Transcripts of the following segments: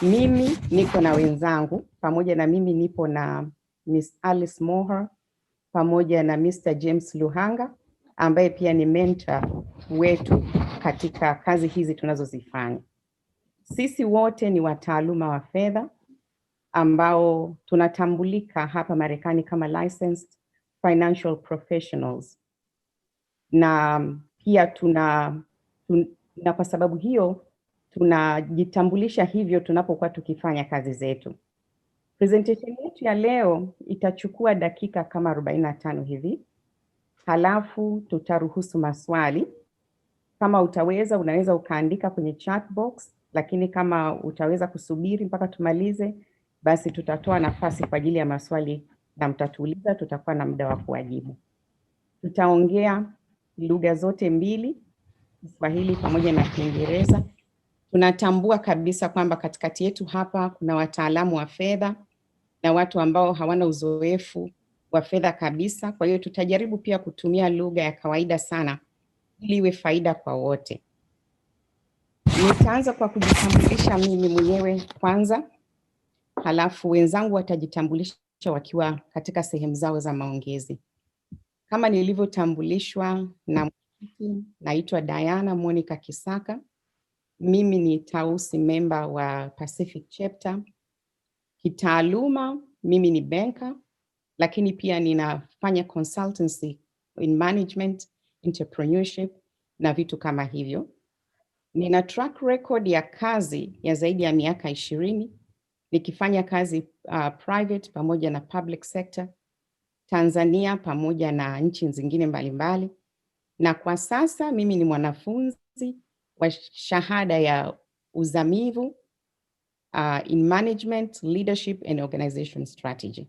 Mimi niko na wenzangu, pamoja na mimi nipo na Miss Alice Moher, pamoja na Mr. James Luhanga, ambaye pia ni mentor wetu katika kazi hizi tunazozifanya. Sisi wote ni wataaluma wa fedha ambao tunatambulika hapa Marekani kama licensed financial professionals. Na pia na kwa sababu hiyo tunajitambulisha hivyo tunapokuwa tukifanya kazi zetu. Presentation yetu ya leo itachukua dakika kama 45 hivi. Halafu tutaruhusu maswali. Kama unaweza ukaandika kwenye chat box, lakini kama utaweza kusubiri mpaka tumalize, basi tutatoa nafasi kwa ajili ya maswali na mtatuuliza, tutakuwa na muda wa kuwajibu. Tutaongea lugha zote mbili, Kiswahili pamoja na Kiingereza. Tunatambua kabisa kwamba katikati yetu hapa kuna wataalamu wa fedha na watu ambao hawana uzoefu wa fedha kabisa. Kwa hiyo tutajaribu pia kutumia lugha ya kawaida sana ili iwe faida kwa wote. Nitaanza kwa kujitambulisha mimi mwenyewe kwanza, halafu wenzangu watajitambulisha wakiwa katika sehemu zao za maongezi. Kama nilivyotambulishwa na naitwa Diana Monica Kisaka. Mimi ni Tausi member wa Pacific Chapter. Kitaaluma mimi ni banker, lakini pia ninafanya consultancy in management, entrepreneurship na vitu kama hivyo. Nina track record ya kazi ya zaidi ya miaka 20 nikifanya kazi private pamoja na public sector, Tanzania pamoja na nchi zingine mbalimbali. Na kwa sasa mimi ni mwanafunzi wa shahada ya uzamivu in management, leadership and organization strategy.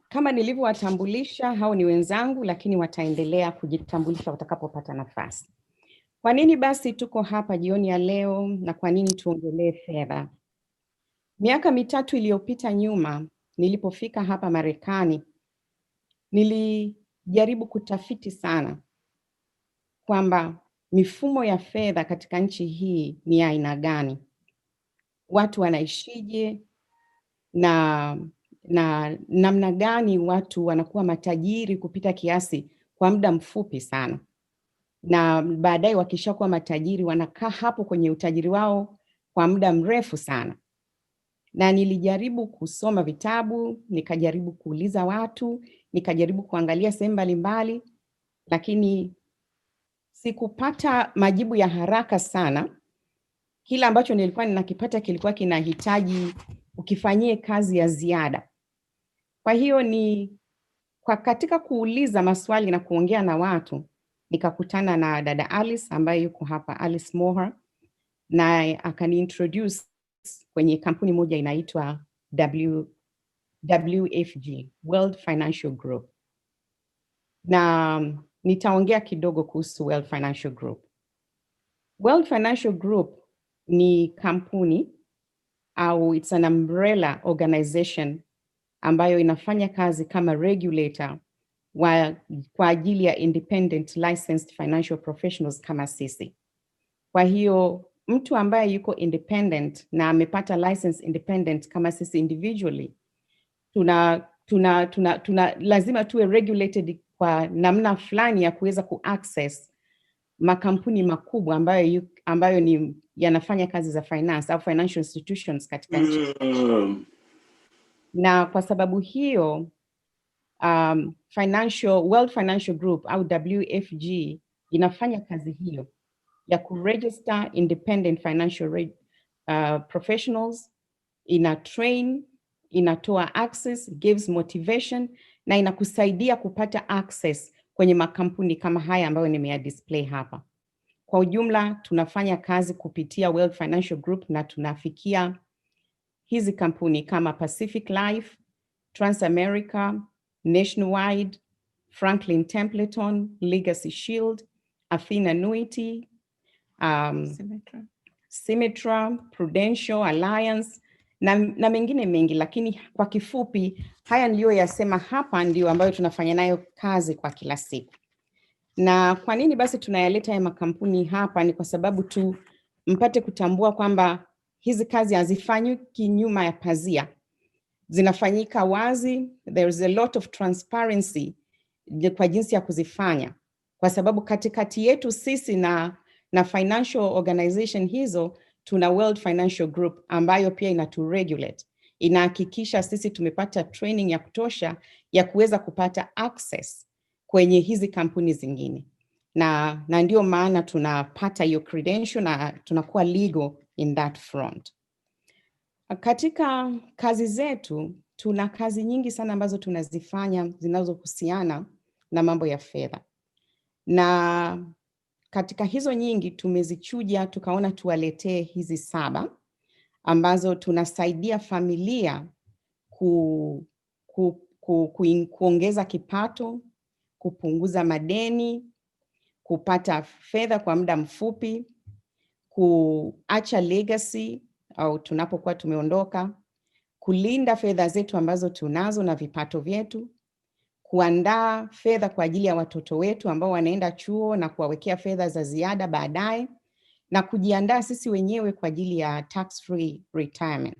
Kama nilivyowatambulisha, hao ni wenzangu, lakini wataendelea kujitambulisha watakapopata nafasi. Kwa nini basi tuko hapa jioni ya leo na kwa nini tuongelee fedha? Miaka 3 iliyopita nyuma, nilipofika hapa Marekani, nilijaribu kutafiti sana kwamba mifumo ya fedha katika nchi hii ni aina gani, watu wanaishije na namna gani watu wanakuwa matajiri kupita kiasi kwa muda mfupi sana, na baadaye wakishakuwa matajiri wanakaa hapo kwenye utajiri wao kwa muda mrefu sana. Na nilijaribu kusoma vitabu, nikajaribu kuuliza watu, nikajaribu kuangalia sehemu mbalimbali, lakini sikupata majibu ya haraka sana. Kila ambacho nilikuwa ninakipata kilikuwa kinahitaji ukifanyie kazi ya ziada. Kwa hiyo katika kuuliza maswali na kuongea na watu, nikakutana na dada Alice ambaye yuko hapa, Alice Moher, na akaniintroduce kwenye kampuni moja inaitwa WFG, World Financial Group. Na nitaongea kidogo kuhusu World Financial Group. World Financial Group ni kampuni au it's an umbrella organization ambayo inafanya kazi kama regulator kwa ajili ya independent licensed financial professionals kama sisi. Kwa hiyo mtu ambaye yuko independent na amepata license independent kama sisi individually, lazima tuwe regulated kwa namna fulani ya kuweza kuaccess makampuni makubwa ambayo ni yanafanya kazi za finance au financial institutions katika nchi. Na kwa sababu hiyo World Financial Group au WFG inafanya kazi hiyo ya kuregister independent financial professionals, ina train, inatoa access, gives motivation, na inakusaidia kupata access kwenye makampuni kama haya ambayo nimeyadisplay hapa. Kwa ujumla tunafanya kazi kupitia World Financial Group na tunafikia hizi kampuni kama Pacific Life, Transamerica, Nationwide, Franklin Templeton, Legacy Shield, Athena Annuity, Symmetra, Prudential, Alliance na mengine mengi, lakini kwa kifupi haya niliyoyasema hapa ndio ambayo tunafanya nayo kazi kwa kila siku. Na kwa nini basi tunayaleta haya makampuni hapa? Ni kwa sababu tu mpate kutambua kwamba hizi kazi hazifanyiki nyuma ya pazia, zinafanyika wazi. There is a lot of transparency kwa jinsi ya kuzifanya, kwa sababu katikati yetu sisi na financial organization hizo tuna World Financial Group ambayo pia inaturegulate, inahakikisha sisi tumepata training ya kutosha ya kuweza kupata access kwenye hizi kampuni zingine, na ndio maana tunapata hiyo credential na tunakuwa legal in that front. Katika kazi zetu tuna kazi nyingi sana ambazo tunazifanya zinazohusiana na mambo ya fedha, na katika hizo nyingi tumezichuja tukaona tuwaletee hizi 7 ambazo tunasaidia familia kuongeza kipato, kupunguza madeni, kupata fedha kwa muda mfupi, kuacha legacy au tunapokuwa tumeondoka, kulinda fedha zetu ambazo tunazo na vipato vyetu, kuandaa fedha kwa ajili ya watoto wetu ambao wanaenda chuo na kuwawekea fedha za ziada baadaye, na kujiandaa sisi wenyewe kwa ajili ya tax free retirement.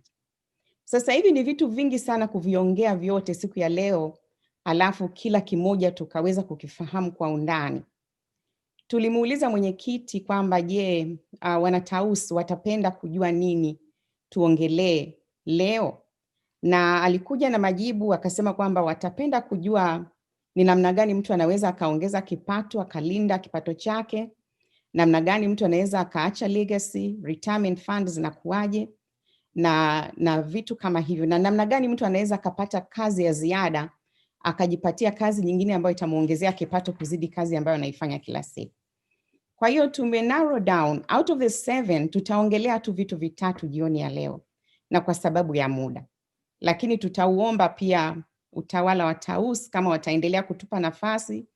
Sasa hivi ni vitu vingi sana kuviongea vyote siku ya leo, alafu kila kimoja tukaweza kukifahamu kwa undani. Tulimuuliza mwenyekiti kwamba je, wanatausi watapenda kujua nini tuongelee leo, na alikuja na majibu akasema kwamba watapenda kujua ni namna gani mtu anaweza akaongeza kipato, akalinda kipato chake, namna gani mtu anaweza akaacha legacy, retirement funds zinakuaje, na vitu kama hivyo, na namna gani mtu anaweza akapata kazi ya ziada akajipatia kazi nyingine ambayo itamuongezea kipato kuzidi kazi ambayo anaifanya kila siku. Kwa hiyo tume narrow down, out of the 7 tutaongelea tu vitu vitatu jioni ya leo, na kwa sababu ya muda, lakini tutauomba pia utawala wa TAUS kama wataendelea kutupa nafasi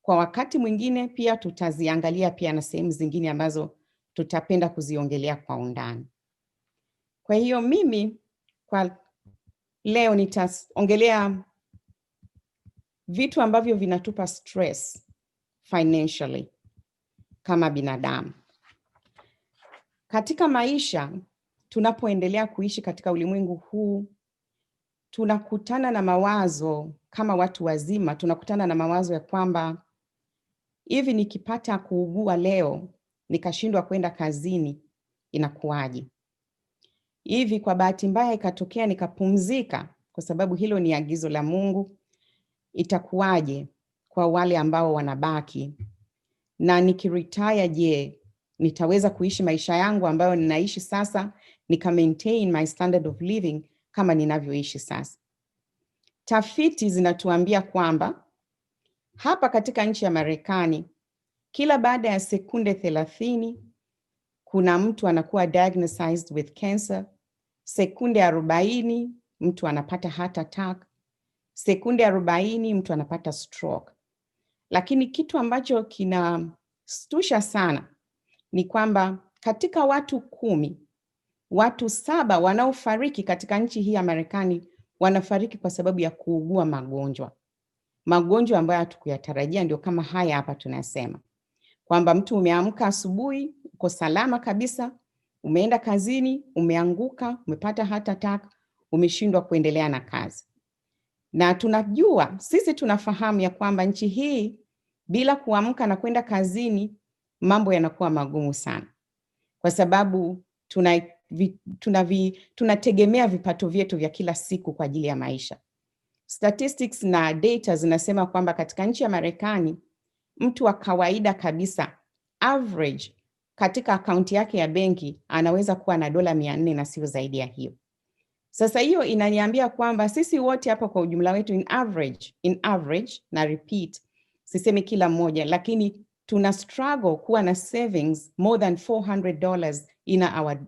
kwa wakati mwingine, pia tutaziangalia pia na sehemu zingine ambazo tutapenda kuziongelea kwa undani. Kwa hiyo mimi kwa leo nitaongelea vitu ambavyo vinatupa stress financially kama binadamu. Katika maisha, tunapoendelea kuishi katika ulimwengu huu, tunakutana na mawazo kama watu wazima, tunakutana na mawazo ya kwamba hivi nikipata kuugua leo, nikashindwa kwenda kazini, inakuwaje? Hivi kwa bahati mbaya ikatokea nikapumzika, kwa sababu hilo ni agizo la Mungu, itakuwaje kwa wale ambao wanabaki? Na nikiretire, je, nitaweza kuishi maisha yangu ambayo ninaishi sasa, nika maintain my standard of living kama ninavyoishi sasa? Tafiti zinatuambia kwamba hapa katika nchi ya Marekani, kila baada ya sekunde 30 kuna mtu anakuwa diagnosed with cancer. Sekunde 40 mtu anapata heart attack. Sekunde 40 mtu anapata stroke. Lakini kitu ambacho kinastusha sana ni kwamba katika watu 10, watu 7 wanaofariki katika nchi hii ya Marekani wanafariki kwa sababu ya kuugua magonjwa ambayo hatukuyatarajia. Ndio kama haya hapa tunasema kwamba mtu umeamka asubuhi, uko salama kabisa, umeenda kazini, umeanguka, umepata heart attack, umeshindwa kuendelea na kazi. Na tunajua, sisi tunafahamu ya kwamba nchi hii bila kuamka na kwenda kazini mambo yanakuwa magumu sana, kwa sababu tunategemea vipato vyetu vya kila siku kwa ajili ya maisha. Statistics na data zinasema kwamba katika nchi ya Marekani, mtu wa kawaida kabisa average katika akaunti yake ya benki anaweza kuwa na $400 na sio zaidi ya hiyo. Sasa hiyo inaniambia kwamba sisi wote hapa kwa ujumla wetu in average, na repeat, sisemi kila mmoja, lakini tuna struggle kuwa na savings more than $400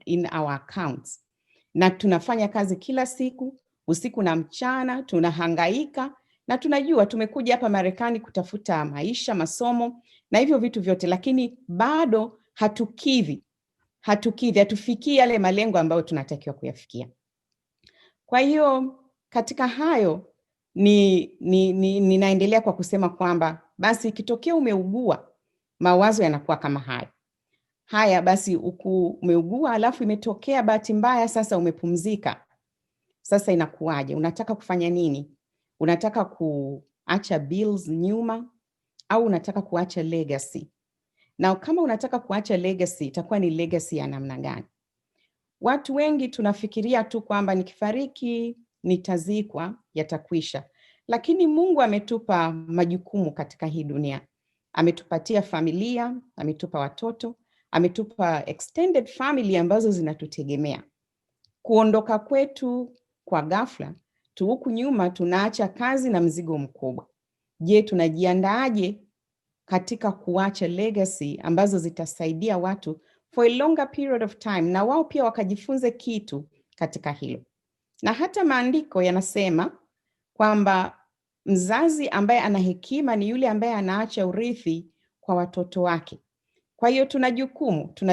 in our accounts. Na tunafanya kazi kila siku, usiku na mchana, tunahangaika, na tunajua tumekuja hapa Marekani kutafuta maisha, masomo na hivyo vitu vyote, lakini bado hatufikii yale malengo ambayo tunatakiwa kuyafikia. Kwa hiyo katika hayo ninaendelea kwa kusema kwamba basi ikitokea umeugua, mawazo yanakuwa kama haya. Haya basi, umeugua alafu imetokea bahati mbaya, sasa umepumzika. Sasa inakuwaje? Unataka kufanya nini? Unataka kuacha bills nyuma au unataka kuacha legacy? Na kama unataka kuacha legacy, itakuwa ni legacy ya namna gani? Watu wengi tunafikiria tu kwamba nikifariki nitazikwa, yatakwisha. Lakini Mungu ametupa majukumu katika hii dunia. Ametupatia familia, ametupa watoto, ametupa extended family ambazo zinatutegemea. Kuondoka kwetu kwa ghafla tu huku nyuma, tunaacha kazi na mzigo mkubwa. Je, tunajiandaaje katika kuacha legacy ambazo zitasaidia watu for a longer period of time, na wao pia wakajifunze kitu katika hilo? Na hata maandiko yanasema kwamba mzazi ambaye ana hekima ni yule ambaye anaacha urithi kwa watoto wake. Kwa hiyo tuna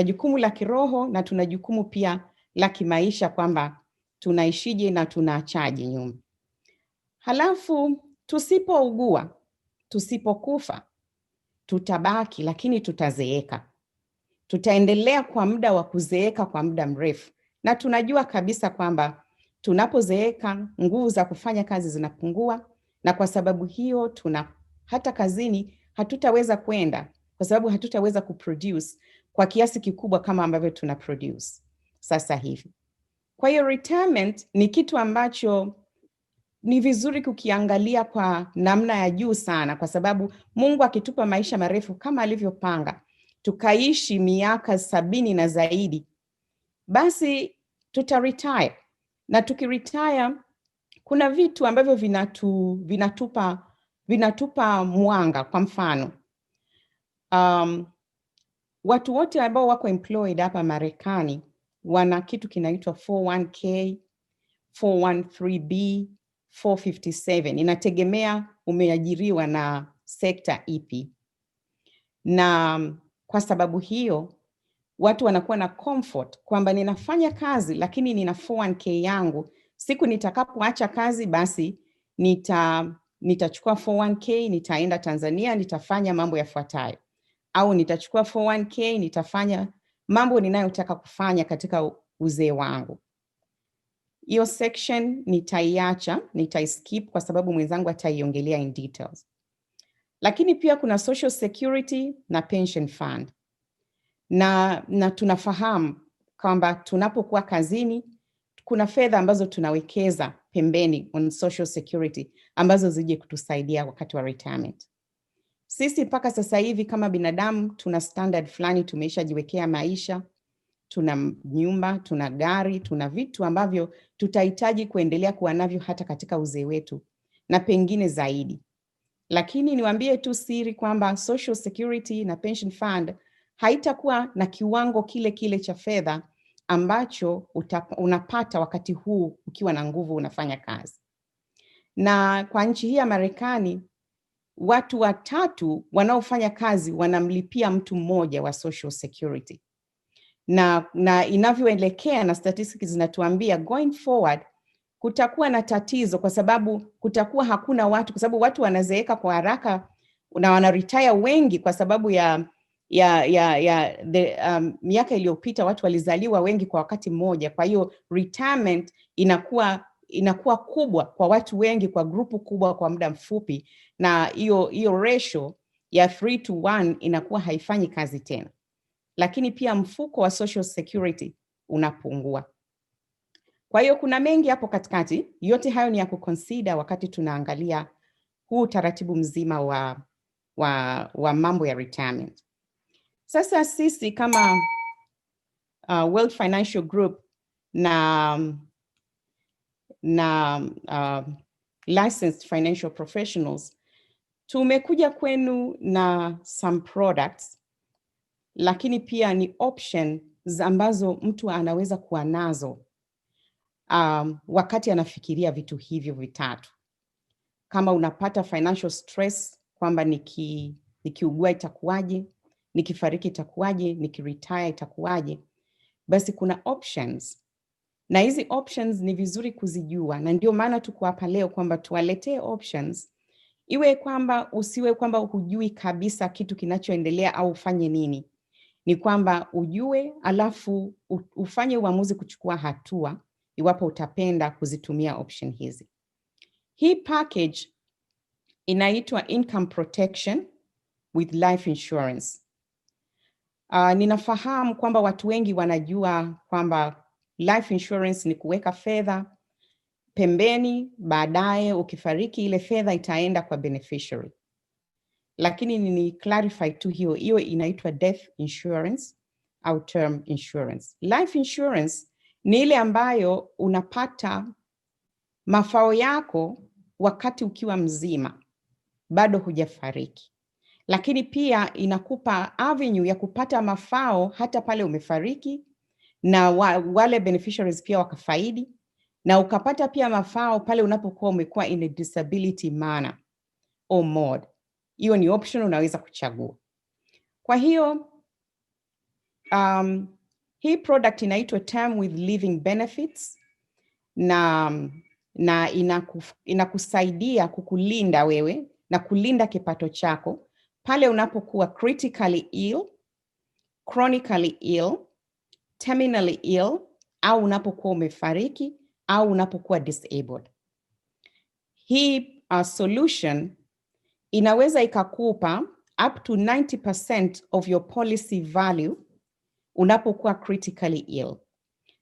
jukumu la kiroho na tuna jukumu pia la kimaisha, kwamba tunaishije na tunaachaje nyuma. Halafu tusipougua, tusipokufa, tutabaki, lakini tutazeeka. Tutaendelea kwa muda wa kuzeeka kwa muda mrefu. Na tunajua kabisa kwamba tunapozeeka nguvu za kufanya kazi zinapungua, na kwa sababu hiyo hata kazini hatutaweza kwenda, kwa sababu hatutaweza kuproduce kwa kiasi kikubwa kama ambavyo tuna produce sasa hivi. Kwa hiyo retirement ni kitu ambacho ni vizuri kukiangalia kwa namna ya juu sana, kwa sababu Mungu akitupa maisha marefu kama alivyopanga, tukaishi miaka 70 na zaidi, basi tuta-retire. Na tuki-retire, kuna vitu ambavyo vinatupa mwanga. Kwa mfano, watu wote ambao wako employed hapa Marekani wana kitu kinaitwa 401k, 413b, 457. Inategemea umeajiriwa na sekta ipi. Na kwa sababu hiyo watu wanakuwa na comfort kwamba ninafanya kazi lakini nina 401k yangu. Siku nitakapoacha kazi, basi nitachukua 401k, nitaenda Tanzania, nitafanya mambo yafuatayo. Au nitachukua 401k, nitafanya mambo ninayotaka kufanya katika uzee wangu. Hiyo section nitaiacha, nitaiskip kwa sababu mwenzangu ataiongelea in details. Lakini pia kuna social security na pension fund. Na tunafahamu kwamba tunapokuwa kazini kuna fedha ambazo tunawekeza pembeni on social security ambazo zije kutusaidia wakati wa retirement. Sisi mpaka sasa hivi kama binadamu tuna standard fulani tumeshajiwekea maisha. Tuna nyumba, tuna gari, tuna vitu ambavyo tutahitaji kuendelea kuwa navyo hata katika uzee wetu na pengine zaidi. Lakini niwaambie tu siri kwamba social security na pension fund haitakuwa na kiwango kile cha fedha ambacho unapata wakati huu ukiwa na nguvu unafanya kazi. Na kwa nchi hii ya Marekani, watu 3 wanaofanya kazi wanamlipia mtu mmoja wa social security. Na inavyoelekea na statistics zinatuambia going forward kutakuwa na tatizo, kwa sababu kutakuwa hakuna watu, kwa sababu watu wanazeeka kwa haraka na wana retire wengi kwa sababu miaka iliyopita watu walizaliwa wengi kwa wakati mmoja. Kwa hiyo retirement inakuwa kubwa kwa watu wengi, kwa grupu kubwa kwa muda mfupi, na hiyo ratio ya 3:1 inakuwa haifanyi kazi tena. Lakini pia mfuko wa social security unapungua. Kwa hiyo kuna mengi hapo katikati. Yote hayo ni ya kuconsider wakati tunaangalia huu taratibu mzima wa mambo ya retirement. Sasa sisi kama World Financial Group na licensed financial professionals tumekuja kwenu na some products, lakini pia ni options ambazo mtu anaweza kuwa nazo wakati anafikiria vitu hivyo vitatu. Kama unapata financial stress kwamba nikiugua itakuwaje, nikifariki itakuwaje, nikiretire itakuwaje, basi kuna options. Na hizi options ni vizuri kuzijua, na ndio maana tuko hapa leo kwamba tuwaletee options. Usiwe kwamba hujui kabisa kitu kinachoendelea au ufanye nini. ni kwamba ujue alafu ufanye uamuzi kuchukua hatua iwapo utapenda kuzitumia option hizi. Hii package inaitwa Income Protection with Life Insurance. Ninafahamu kwamba watu wengi wanajua kwamba life insurance ni kuweka fedha pembeni, baadaye ukifariki ile fedha itaenda kwa beneficiary. Lakini ni clarify tu hiyo inaitwa death insurance au term insurance. Life insurance ni ile ambayo unapata mafao yako wakati ukiwa mzima, bado hujafariki. Lakini pia inakupa avenue ya kupata mafao hata pale umefariki na wale beneficiaries pia wakafaidi, na ukapata pia mafao pale unapokuwa umekuwa in a disability manner or mode. Hiyo ni option unaweza kuchagua. Kwa hiyo hii product inaitwa Term with Living Benefits na inakusaidia kukulinda wewe na kulinda kipato chako pale unapokuwa critically ill, chronically ill, terminally ill, au unapokuwa umefariki au unapokuwa disabled. Hii solution inaweza ikakupa up to 90% of your policy value unapokuwa critically ill.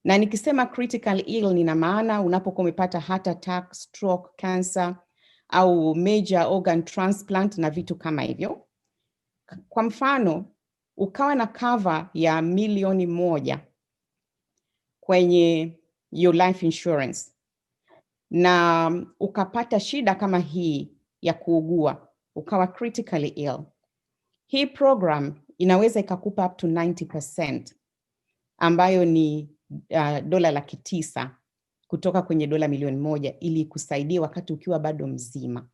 Na nikisema critically ill nina maana unapokuwa umepata heart attack, stroke, cancer au major organ transplant na vitu kama hivyo. Kwa mfano, ukawa na cover ya $1,000,000 kwenye your life insurance na ukapata shida kama hii ya kuugua, ukawa critically ill. Hii program inaweza ikakupa up to 90% ambayo ni $900,000 kutoka kwenye $1,000,000 ili kusaidia wakati ukiwa bado mzima.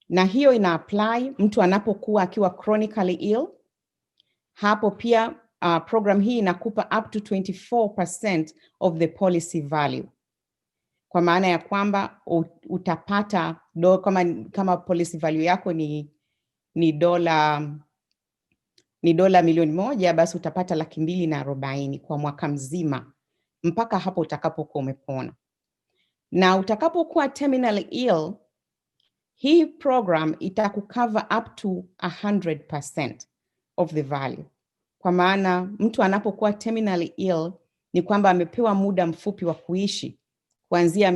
Na hiyo ina apply mtu anapokuwa akiwa chronically ill. Hapo pia program hii inakupa up to 24% of the policy value. Kwa maana ya kwamba utapata kama policy value yako ni $1,000,000, basi utapata $240,000 kwa mwaka mzima mpaka hapo utakapokuwa umepona. Na utakapokuwa terminally ill, hii program itakucover up to 100% of the value. Kwa maana mtu anapokuwa terminally ill ni kwamba amepewa muda mfupi wa kuishi kuanzia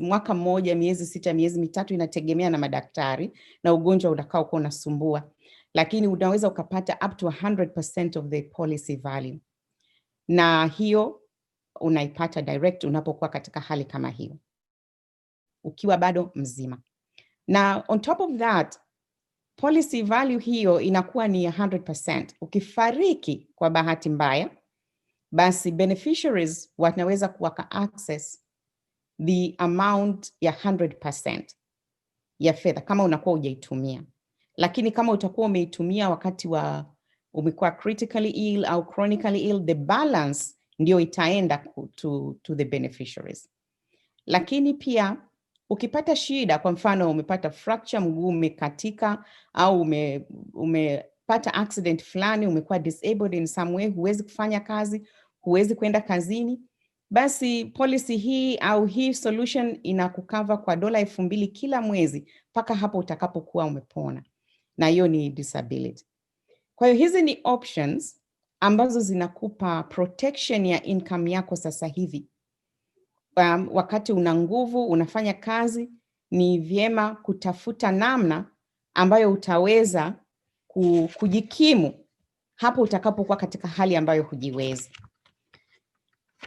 mwaka mmoja, miezi 6, miezi 3, inategemea na madaktari na ugonjwa utakao kuwa unasumbua. Lakini unaweza ukapata up to 100% of the policy value. Na hiyo unaipata direct unapokuwa katika hali kama hiyo, ukiwa bado mzima. Na on top of that, policy value hiyo inakuwa ni 100%. Ukifariki kwa bahati mbaya, basi beneficiaries wanaweza kuwaka access the amount ya 100% ya fedha kama unakuwa hujaitumia. Lakini kama utakuwa umeitumia wakati umekuwa critically ill au chronically ill, the balance ndio itaenda to the beneficiaries. Lakini pia ukipata shida, kwa mfano umepata fracture, mguu umekatika au umepata accident fulani, umekuwa disabled in some way, huwezi kufanya kazi, huwezi kwenda kazini, basi policy hii au hii solution inakucover kwa $2,000 kila mwezi mpaka hapo utakapokuwa umepona. Na hiyo ni disability. Kwa hiyo hizi ni options ambazo zinakupa protection ya income yako sasa hivi. Wakati una nguvu, unafanya kazi, ni vyema kutafuta namna ambayo utaweza kujikimu hapo utakapokuwa katika hali ambayo hujiwezi.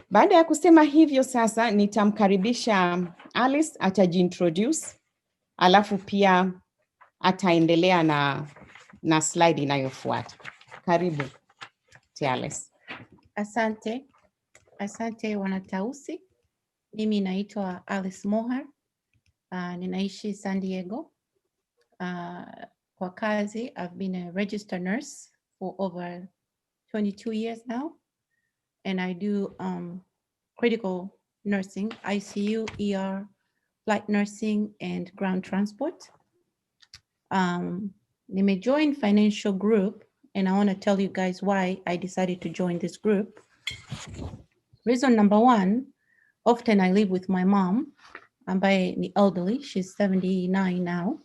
Baada ya kusema hivyo, sasa nitamkaribisha Alice atajiintroduce, alafu pia ataendelea na slide inayofuata. Karibu Alice. Asante Wanatausi. Mimi naitwa Alice Moher. Ninaishi San Diego. Kwa kazi, I've been a registered nurse for over 22 years now. And I do critical nursing, ICU, ER, flight nursing, and ground transport. Nimejoin Financial Group and I want to tell you guys why I decided to join this group. Reason number one, often I live with my mom. Ambaye ni elderly, she's 79 now.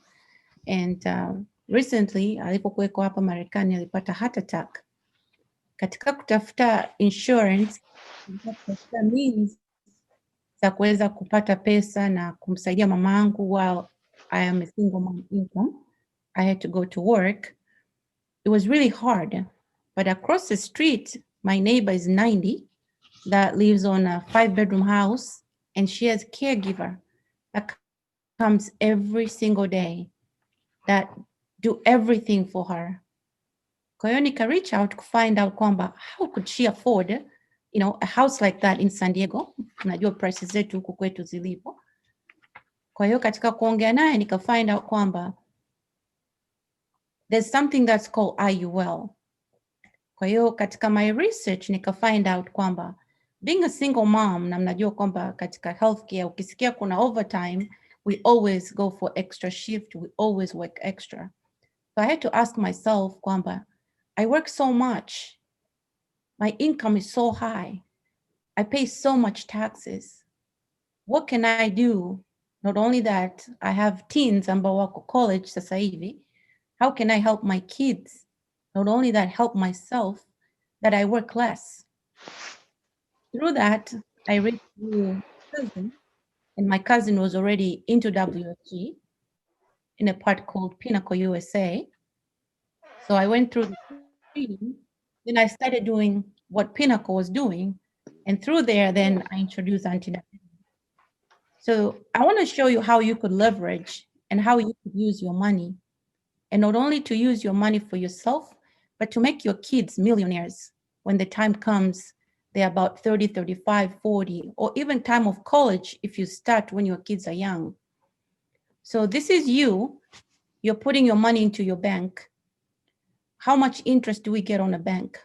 And recently, alipokuweko hapa Marekani alipata heart attack. Katika kutafuta insurance, kutafuta means za kuweza kupata pesa na kumsaidia mamangu while I am a single mom income. I had to go to work. It was really hard. But across the street, my neighbor is 90 that lives on a 5-bedroom house, and she has a caregiver that comes every single day that do everything for her. Kwa hiyo nika reach out to find out kwamba how could she afford, you know, a house like that in San Diego. Unajua prices zetu huku kwetu zilipo. Kwa hiyo katika kuongea naye nika find out kwamba there's something that's called IUL. Kwa hiyo katika my research nika find out kwamba being a single mom, na mnajua kwamba katika healthcare ukisikia kuna overtime, we always go for extra shift, we always work extra. So I had to ask myself kwamba I work so much, my income is so high, I pay so much taxes. What can I do? Not only that, I have teens ambao wako college sasa hivi. How can I help my kids? Not only that, help myself, that I work less. Through that, I reached through cousin, and my cousin was already into WFG in a part called Pinnacle USA. So I went through the training, then I started doing what Pinnacle was doing, and through there, then I introduced Untitled. So I want to show you how you could leverage and how you could use your money, and not only to use your money for yourself, but to make your kids millionaires when the time comes. They're about 30, 35, 40, or even time of college if you start when your kids are young. So this is you're putting your money into your bank. How much interest do we get on a bank?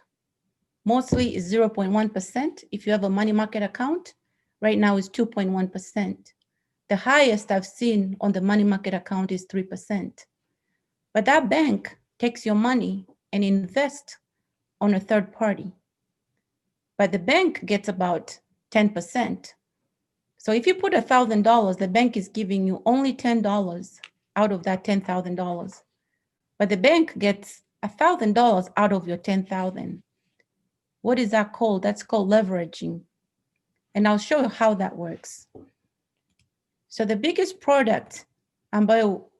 Mostly is 0.1%. If you have a money market account, right now is 2.1%. The highest I've seen on the money market account is 3%. But that bank takes your money and invests on a third party. But the bank gets about 10%. So if you put $1,000, the bank is giving you only $10 out of that $10,000. But the bank gets $1,000 out of your 10,000. What is that called? That's called leveraging. And I'll show you how that works. So the biggest product ambayo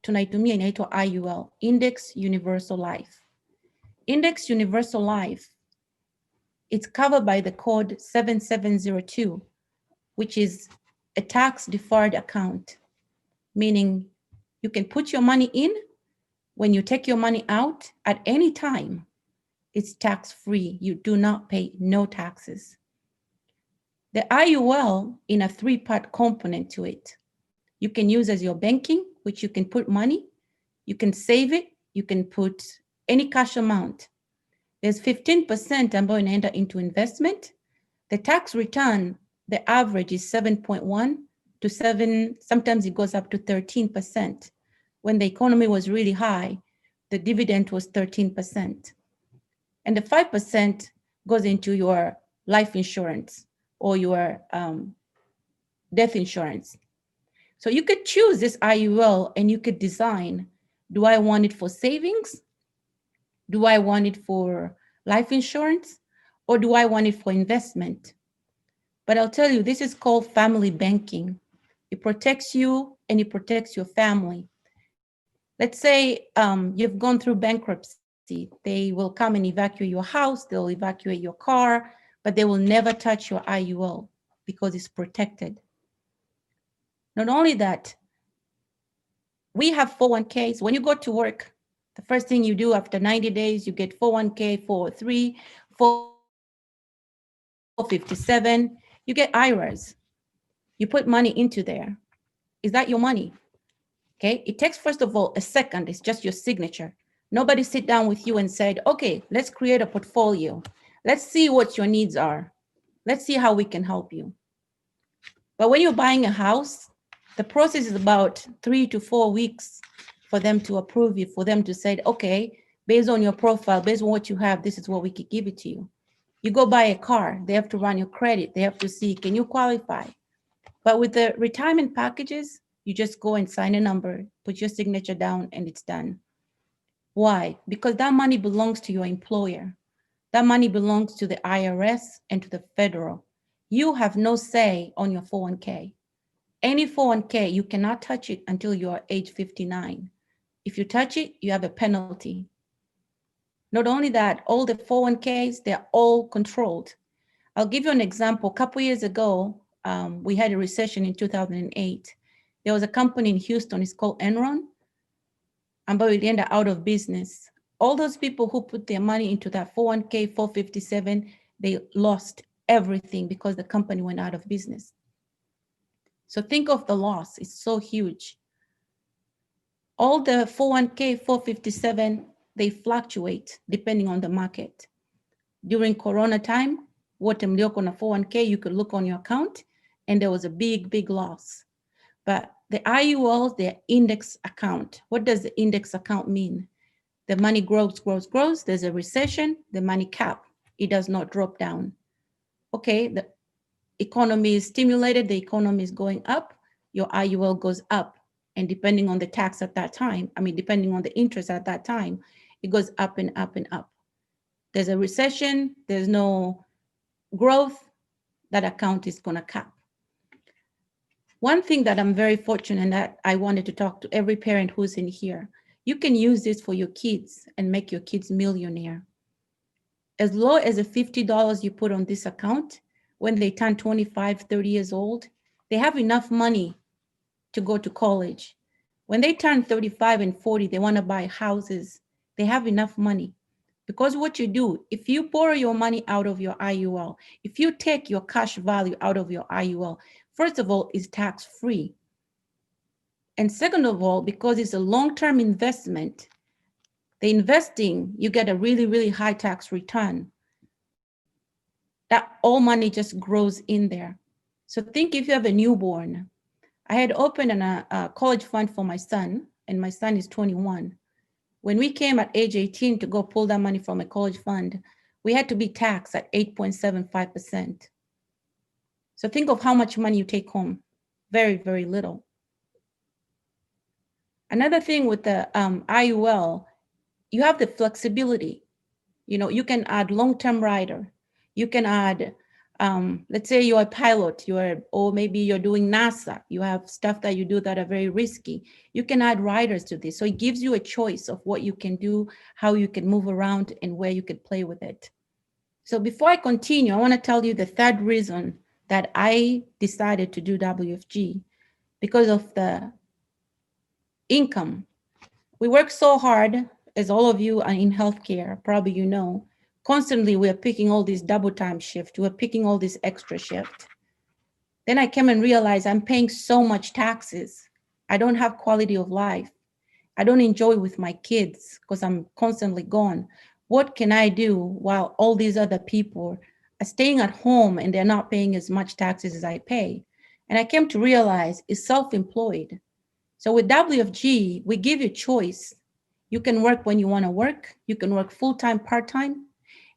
tunaitumia inaitwa IUL, Index Universal Life. Index Universal Life, it's covered by the code 7702, which is a tax deferred account, meaning you can put your money in. When you take your money out at any time, it's tax-free. You do not pay no taxes. The IUL in a 3-part component to it. You can use as your banking, which you can put money, you can save it, you can put any cash amount. There's 15% ambayo inaenda into investment. The tax return, the average is 7.1 to 7, sometimes it goes up to 13%. When the economy was really high, the dividend was 13%. And the 5% goes into your life insurance or your death insurance. So you could choose this IUL and you could design, do I want it for savings? Do I want it for life insurance? Or do I want it for investment? But I'll tell you, this is called family banking. It protects you and it protects your family. Let's say you've gone through bankruptcy. They will come and evacuate your house, they'll evacuate your car, but they will never touch your IUL because it's protected. Not only that, we have 401ks. When you go to work, the first thing you do after 90 days, you get 401k, 403, 457, you get IRAs. You put money into there. Is that your money? Okay, it takes, first of all, a second. It's just your signature. Nobody sit down with you and said, okay, let's create a portfolio. Let's see what your needs are. Let's see how we can help you. But when you're buying a house, the process is about 3 to 4 weeks for them to approve you, for them to say, okay, based on your profile, based on what you have, this is what we could give it to you. You go buy a car, they have to run your credit. They have to see, can you qualify? But with the retirement packages, you just go and sign a number, put your signature down, and it's done. Why? Because that money belongs to your employer. That money belongs to the IRS and to the federal. You have no say on your 401k. Any 401k, you cannot touch it until you are age 59. If you touch it, you have a penalty. Not only that, all the 401ks, they're all controlled. I'll give you an example. A couple years ago, we had a recession in 2008. There was a company in Houston, it's called Enron, and it ended out of business. All those people who put their money into that 401k, 457, they lost everything because the company went out of business. So think of the loss, it's so huge. All the 401k, 457, they fluctuate depending on the market. During Corona time, wote mlioko na 401k, you could look on your account and there was a big, big loss. But the IULs, they're index account. What does the index account mean? The money grows, grows, grows. There's a recession, the money cap, it does not drop down. Okay, the economy is stimulated, the economy is going up, your IUL goes up. And depending on the tax at that time, depending on the interest at that time, it goes up and up and up. There's a recession, there's no growth, that account is gonna cap. One thing that I'm very fortunate and that I wanted to talk to every parent who's in here, you can use this for your kids and make your kids millionaire. As low as the $50 you put on this account, when they turn 25, 30 years old, they have enough money to go to college. When they turn 35 and 40, they wanna buy houses. They have enough money. Because what you do, if you borrow your money out of your IUL, if you take your cash value out of your IUL, first of all, it's tax-free. And second of all, because it's a long-term investment, the investing, you get a really, really high tax return. That all money just grows in there. So think if you have a newborn. I had opened a college fund for my son, and my son is 21. When we came at age 18 to go pull that money from a college fund, we had to be taxed at 8.75%. So think of how much money you take home. Very, very little. Another thing with the IUL, you have the flexibility. You can add long-term rider. You can add, let's say you're a pilot, or maybe you're doing NASA. You have stuff that you do that are very risky. You can add riders to this. So it gives you a choice of what you can do, how you can move around, and where you could play with it. So before I continue, I want to tell you the third reason that I decided to do WFG, because of the income. We work so hard, as all of you are in healthcare, probably you know, constantly we're picking all these double time shift, we're picking all this extra shift. Then I came and realized I'm paying so much taxes. I don't have quality of life. I don't enjoy with my kids because I'm constantly gone. What can I do while all these other people are staying at home and they're not paying as much taxes as I pay? And I came to realize it's self-employed. So with WFG, we give you choice. You can work when you want to work. You can work full-time, part-time.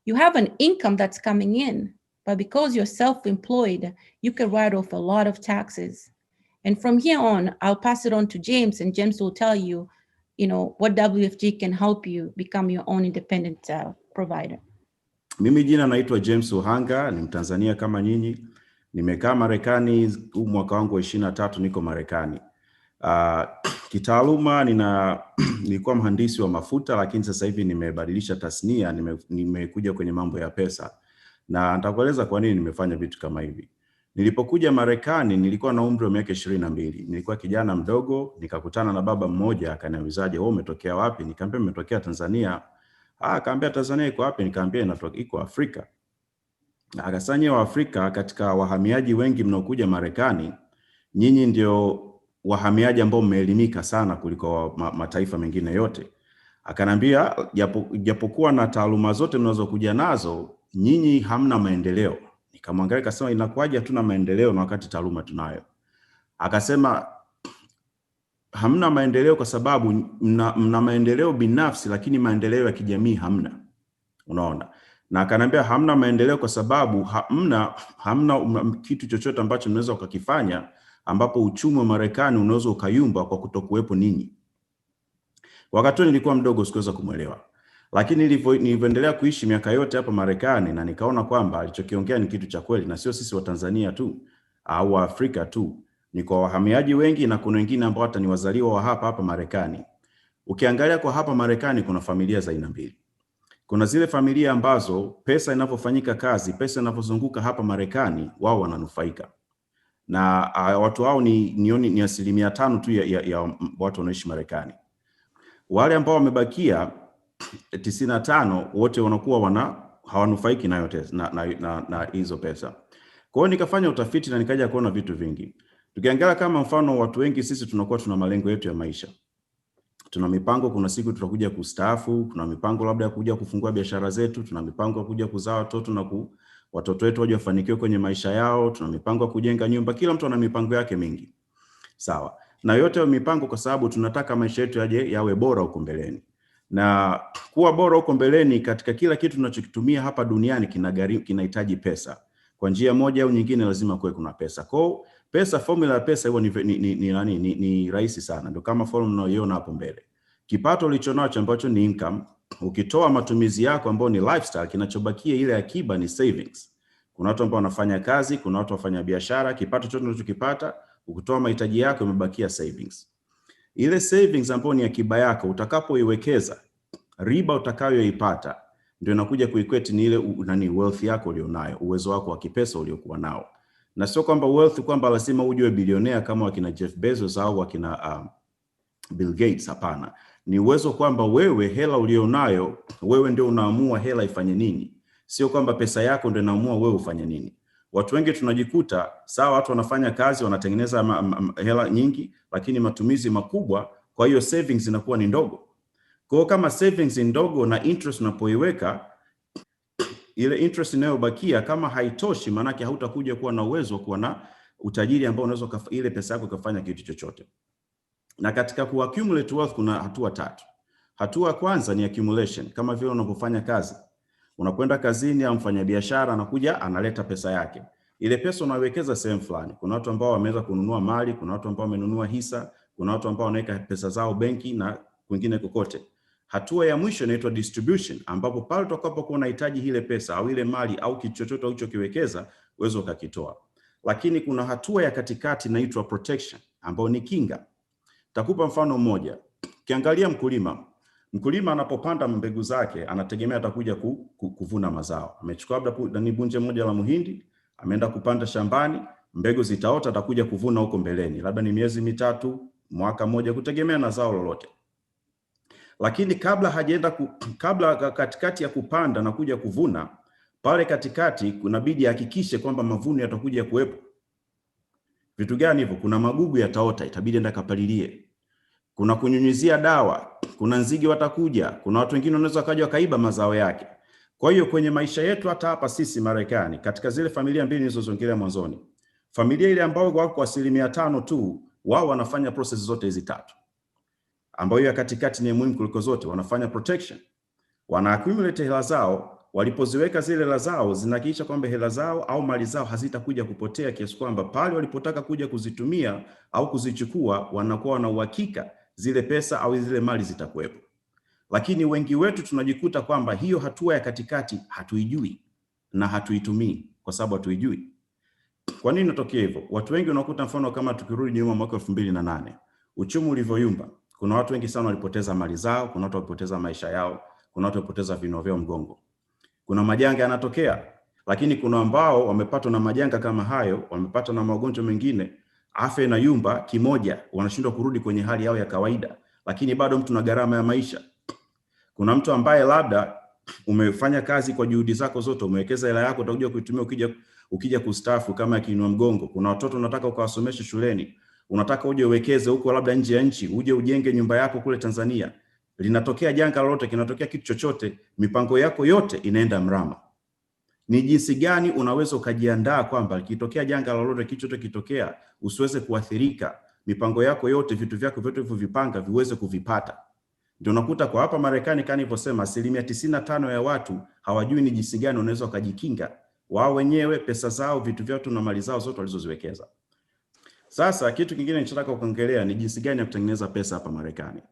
You have an income that's coming in, but because you're self-employed, you can write off a lot of taxes. And from here on, I'll pass it on to James, and James will tell you, what WFG can help you become your own independent provider. Mimi jina naitwa James Uhanga, ni Mtanzania kama nyinyi. Nimekaa Marekani, huu mwaka wangu wa 23 niko Marekani. Kitaaluma nilikuwa mhandisi wa mafuta, lakini sasa hivi nimebadilisha tasnia, nimekuja kwenye mambo ya pesa. Na nitakueleza kwa nini nimefanya vitu kama hivi. Nilipokuja Marekani nilikuwa na umri wa miaka 22. Nilikuwa kijana mdogo, nikakutana na baba mmoja akaniulizaje, wewe umetokea wapi? Nikamwambia nimetokea Tanzania. Akaambia Tanzania iko wapi? Nikamwambia iko Afrika. Akasanya wa Afrika, katika wahamiaji wengi mnaokuja Marekani, nyinyi ndio wahamiaji ambao mmeelimika sana kuliko mataifa mengine yote. Akanambia japokuwa na taaluma zote mnazokuja nazo, nyinyi hamna maendeleo. Nikamwangalia nikasema inakuwaje hatuna maendeleo na wakati taaluma tunayo? Akasema hamna maendeleo kwa sababu mna maendeleo binafsi lakini maendeleo ya kijamii hamna. Unaona? Na akaniambia hamna maendeleo kwa sababu hamna kitu chochote ambacho mnaweza ukakifanya ambapo uchumi wa Marekani unaweza ukayumba kwa kutokuwepo ninyi. Wakati nilikuwa mdogo sikuweza kumuelewa. Lakini nilivyoendelea kuishi miaka yote hapa Marekani na nikaona kwamba alichokiongea ni kitu cha kweli, na sio sisi wa Tanzania tu au wa Afrika tu, ni kwa wahamiaji wengi na kuna wengine ambao hata ni wazaliwa wa hapa Marekani. Ukiangalia kwa hapa Marekani kuna familia za aina mbili. Kuna zile familia ambazo pesa inapofanyika kazi, pesa inapozunguka hapa Marekani, wao wananufaika. Na watu hao ni 5% tu ya watu wanaishi Marekani. Wale ambao wamebakia 95 wote wanakuwa hawanufaiki nayo na hizo pesa. Kwa hiyo nikafanya utafiti na nikaja kuona vitu vingi. Tukiangalia kama mfano, watu wengi sisi tunakuwa tuna malengo yetu ya maisha. Tuna mipango, kuna siku tutakuja kustaafu, kuna mipango labda ya kuja kufungua biashara zetu, tuna mipango ya kuja kuzaa watoto na watoto wetu waje wafanikiwe kwenye maisha yao, tuna mipango ya kujenga nyumba, kila mtu ana mipango yake mingi. Sawa. Na yote ya mipango kwa sababu tunataka maisha yetu yawe bora huko mbeleni. Na kuwa bora huko mbeleni katika kila kitu tunachokitumia hapa duniani kinahitaji pesa. Kwa njia moja au nyingine lazima kuwe kuna pesa. Kwa pesa, formula ya pesa hiyo ni rahisi sana. Ndio kama formula unayoiona hapo mbele. Kipato ulichonacho ambacho ni income, ukitoa matumizi yako ambayo ni lifestyle, kinachobakia ile akiba ni savings. Kuna watu ambao wanafanya kazi, kuna watu wafanya biashara, kipato chote unachokipata, ukitoa mahitaji yako imebakia savings. Ile savings ambayo ni akiba yako utakapoiwekeza, riba utakayoipata ndio inakuja kuequate ni ile wealth yako ulionayo, uwezo wako wa kipesa uliokuwa nao. Na sio kwamba wealth kwamba lazima uje bilionea kama wakina Jeff Bezos au wakina Bill Gates, hapana. Ni uwezo kwamba wewe hela ulionayo, wewe ndio unaamua hela ifanye nini. Sio kwamba pesa yako ndio inaamua wewe ufanye nini. Watu wengi tunajikuta sawa, watu wanafanya kazi, wanatengeneza hela nyingi, lakini matumizi makubwa, kwa hiyo savings inakuwa ni ndogo. Kwa hiyo kama savings ni ndogo na interest unapoiweka, ile interest inayobakia kama haitoshi, maana yake hautakuja kuwa na uwezo kuwa na utajiri ambao unaweza ile pesa yako kufanya kitu chochote. Na katika kuaccumulate wealth kuna hatua 3. Hatua ya kwanza ni accumulation, kama vile unapofanya kazi. Unakwenda kazini au mfanyabiashara anakuja analeta pesa yake. Ile pesa unawekeza sehemu fulani. Kuna watu ambao wameweza kununua mali, kuna watu ambao wamenunua hisa, kuna watu ambao wanaweka pesa zao benki na kwingine kokote. Hatua ya mwisho inaitwa distribution, ambapo pale utakapokuwa unahitaji ile pesa au ile mali au kitu chochote ulichokiwekeza uwezo ukakitoa. Lakini kuna hatua ya katikati inaitwa protection, ambayo ni kinga. Takupa mfano mmoja. Kiangalia mkulima anapopanda mbegu zake anategemea atakuja kuvuna mazao. Amechukua labda ni bunje moja la muhindi, ameenda kupanda shambani, mbegu zitaota, atakuja kuvuna huko mbeleni. Labda ni miezi 3, mwaka mmoja, kutegemea na zao lolote. Lakini kabla katikati ya kupanda na kuja kuvuna, pale katikati kunabidi hakikishe kwamba mavuno yatakuja kuwepo. Vitu gani hivyo? Kuna magugu yataota, itabidi enda kapalilie. Kuna kunyunyizia dawa, kuna nzige watakuja, kuna watu wengine wanaweza kaja wakaiba mazao yake. Kwa hiyo kwenye maisha yetu hata hapa sisi Marekani, katika zile familia mbili nilizozongelea mwanzoni, familia ile ambao wako kwa 5% tu, wao wanafanya process zote hizi 3. Ambayo ya katikati ni muhimu kuliko zote, wanafanya protection. Wana accumulate hela zao, walipoziweka zile hela zao zinahakikisha kwamba hela zao au mali zao hazitakuja kupotea, kiasi kwamba pale walipotaka kuja kuzitumia au kuzichukua wanakuwa na uhakika zile pesa au zile mali zitakuwepo. Lakini wengi wetu tunajikuta kwamba hiyo hatua ya katikati hatuijui na hatuitumii kwa sababu hatuijui. Kwa nini inatokea hivyo? Watu wengi unakuta mfano kama tukirudi nyuma mwaka 2008, uchumi ulivyoyumba, kuna watu wengi sana walipoteza mali zao, kuna watu walipoteza maisha yao, kuna watu walipoteza viuno vyao mgongo. Kuna majanga yanatokea, lakini kuna ambao wamepatwa na majanga kama hayo, wamepatwa na magonjwa mengine, afya na yumba kimoja, wanashindwa kurudi kwenye hali yao ya kawaida, lakini bado mtu na gharama ya maisha. Kuna mtu ambaye labda umefanya kazi kwa juhudi zako zote, umewekeza hela yako, utakuja kuitumia ukija kustaafu kama kiinua mgongo. Kuna watoto unataka ukawasomeshe shuleni, unataka uje uwekeze huko labda nje ya nchi, uje ujenge nyumba yako kule Tanzania. Linatokea janga lolote, kinatokea kitu chochote, mipango yako yote inaenda mrama. Ni jinsi gani unaweza ukajiandaa kwamba kitokea janga lolote, kitu chochote kitokea, usiweze kuathirika mipango yako yote, vitu vyako vyote vipanga viweze kuvipata. Ndio unakuta kwa hapa Marekani kama nilivyosema, 95% ya watu hawajui ni jinsi gani unaweza kujikinga wao wenyewe, pesa zao, vitu vyao na mali zao zote walizoziwekeza. Sasa kitu kingine ninachotaka kuongelea ni jinsi gani ya kutengeneza pesa hapa Marekani.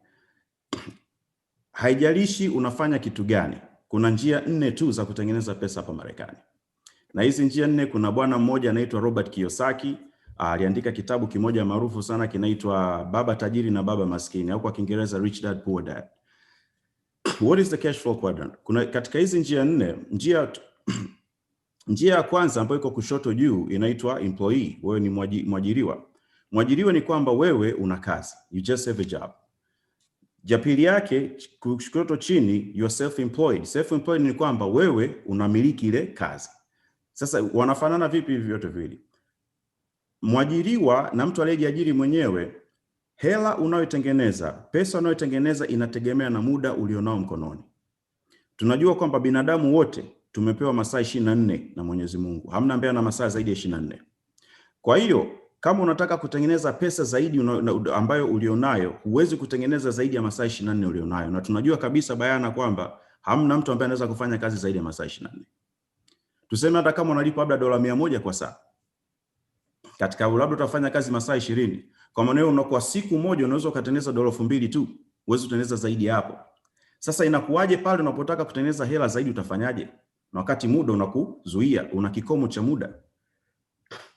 Haijalishi unafanya kitu gani, kuna njia 4 tu za kutengeneza pesa hapa Marekani. Na hizi njia 4, kuna bwana mmoja anaitwa Robert Kiyosaki, aliandika kitabu kimoja maarufu sana kinaitwa Baba Tajiri na Baba Maskini, au kwa Kiingereza Rich Dad Poor Dad. What is the cash flow quadrant? Kuna katika hizi njia 4, njia ya kwanza ambayo iko kushoto juu inaitwa employee, wewe ni mwajiriwa. Mwajiriwa ni kwamba wewe una kazi, you just have a job. Ya pili yake kushoto chini, you are self-employed. Self-employed ni kwamba wewe unamiliki ile kazi. Sasa wanafanana vipi hivi vyote viwili? Mwajiriwa na mtu aliyejiajiri mwenyewe, hela unayotengeneza, pesa unayotengeneza inategemea na muda ulionao mkononi. Tunajua kwamba binadamu wote tumepewa masaa 24 na Mwenyezi Mungu. Hamna ambaye ana masaa zaidi ya 24. Kwa hiyo kama unataka kutengeneza pesa zaidi ambayo ulionayo, huwezi kutengeneza zaidi ya masaa 24 ulionayo. Na tunajua kabisa bayana kwamba hamna mtu ambaye anaweza kufanya kazi zaidi ya masaa 24. Tuseme hata kama unalipa labda $100 kwa saa, katika labda utafanya kazi masaa 20, kwa maana hiyo unakuwa siku moja unaweza kutengeneza $2,000 tu, huwezi kutengeneza zaidi hapo. Sasa inakuwaje pale unapotaka kutengeneza hela zaidi, utafanyaje? Na wakati muda unakuzuia, una kikomo cha muda.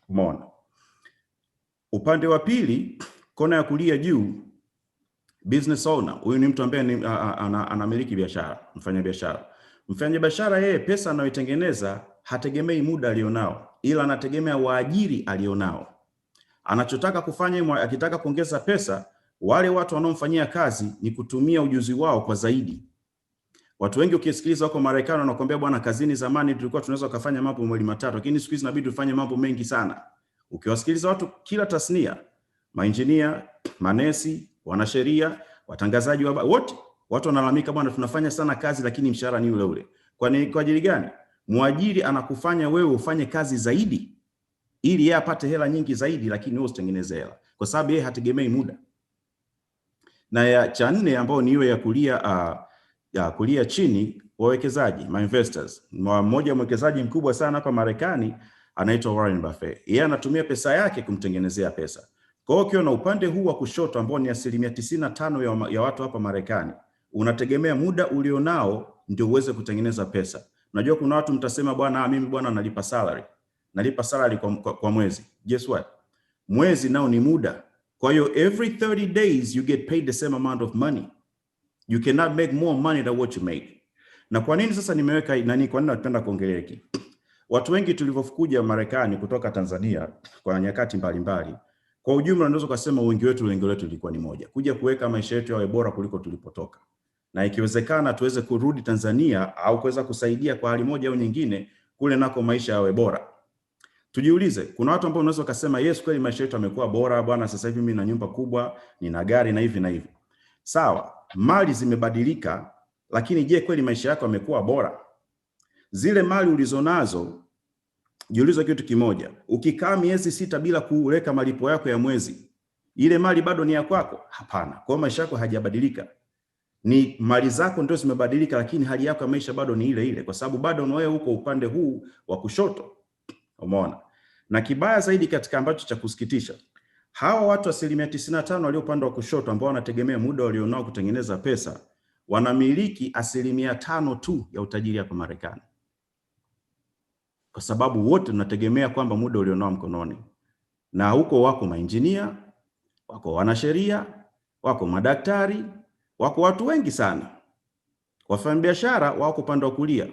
Umeona? Upande wa pili, kona ya kulia juu, business owner. Huyu ni mtu ambaye anamiliki biashara, mfanyabiashara. Mfanyabiashara yeye pesa anayotengeneza hategemei muda alionao, ila anategemea waajiri alionao. Anachotaka kufanya, akitaka kuongeza pesa, wale watu wanaomfanyia kazi ni kutumia ujuzi wao kwa zaidi. Watu wengi ukisikiliza huko Marekani wanakuambia bwana, kazini zamani tulikuwa tunaweza kufanya mambo 2-3, lakini siku hizi inabidi tufanye mambo mengi sana. Ukiwasikiliza watu kila tasnia, mainjinia, manesi, wanasheria, watangazaji, wote watu wanalalamika bwana, tunafanya sana kazi lakini mshahara ni ule ule. Kwa ajili gani? Mwajiri anakufanya wewe ufanye kazi zaidi ili yeye apate hela nyingi zaidi, lakini wewe usitengeneze hela, kwa sababu yeye hategemei muda. Na ya cha 4 ambao ni hiyo ya kulia chini, wawekezaji, my investors. Mmoja mwekezaji mkubwa sana hapa Marekani anaitwa Warren Buffett. Yeye anatumia pesa yake kumtengenezea pesa. Kwa hiyo ukiona upande huu wa kushoto ambao ni 95% ya watu hapa Marekani, unategemea muda ulionao ndio uweze kutengeneza pesa. Unajua kuna watu mtasema bwana, mimi bwana nalipa salary kwa mwezi. Guess what? Mwezi nao ni muda. Kwa hiyo every 30 days you get paid the same amount of money. You cannot make more money than what you make. Na kwa nini sasa nimeweka kwa nini napenda kuongelea hiki? Watu wengi tulivyokuja Marekani kutoka Tanzania kwa nyakati mbalimbali, kwa ujumla unaweza kusema lengo letu lilikuwa ni moja, kuja kuweka maisha yetu yawe bora kuliko tulipotoka. Na ikiwezekana tuweze kurudi Tanzania au kuweza kusaidia kwa hali moja au nyingine kule nako maisha yawe bora. Tujiulize, kuna watu ambao unaweza kusema yes, kweli maisha yetu yamekuwa bora bwana, sasa hivi mimi nina nyumba kubwa, nina gari na hivi na hivi. Sawa, mali zimebadilika, lakini je, kweli maisha yako yamekuwa bora? Zile mali ulizonazo, jiulize kitu kimoja. Ukikaa miezi 6 bila kuweka malipo yako ya mwezi, ile mali bado ni ya kwako? Hapana. Kwa maisha yako hajabadilika. Ni mali zako ndio zimebadilika, lakini hali yako ya maisha bado ni ile ile, kwa sababu bado wewe uko upande huu wa kushoto. Umeona? Na kibaya zaidi katika ambacho cha kusikitisha, hawa watu 95% walio upande wa kushoto ambao wanategemea muda walionao kutengeneza pesa, wanamiliki 5% tu ya utajiri hapa Marekani. Kwa sababu wote tunategemea kwamba muda ulionao mkononi. Na huko wako mainjinia, wako wanasheria, wako madaktari, wako watu wengi sana. Wafanyabiashara wako upande wa kulia.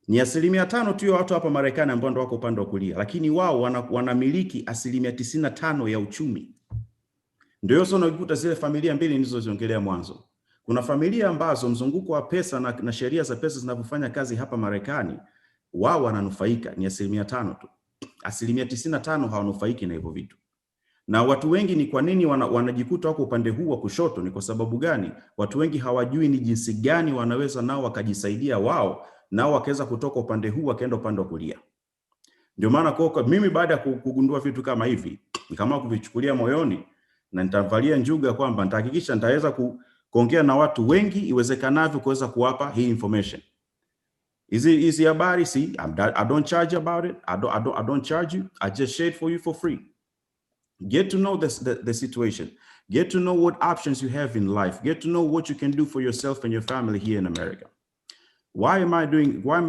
Ni 5% tu ya watu hapa Marekani ambao ndio wako upande wa kulia, lakini wao wanamiliki 95% ya uchumi. Ndio sasa unakuta zile familia mbili nilizoziongelea mwanzo. Kuna familia ambazo mzunguko wa pesa na sheria za pesa zinavyofanya kazi hapa Marekani, wao wananufaika ni 5% tu. 95% hawanufaiki na hivyo vitu. Na watu wengi ni kwa nini wanajikuta wako upande huu wa kushoto? Ni kwa sababu gani? Watu wengi hawajui ni jinsi gani wanaweza nao wakajisaidia wao, nao wakaweza kutoka upande huu wakaenda upande wa kulia. Ndio maana kwa mimi baada ya kugundua vitu kama hivi, nikaamua kuvichukulia moyoni, na nitavalia njuga kwamba nitahakikisha nitaweza kuongea na watu wengi iwezekanavyo kuweza kuwapa hii information. Hizi habari, see, I don't charge about it. I don't charge you. I just share it for you for free. Get to know the situation. Get to know what options you have in life. Get to know what you can do for yourself and your family here in America. Why am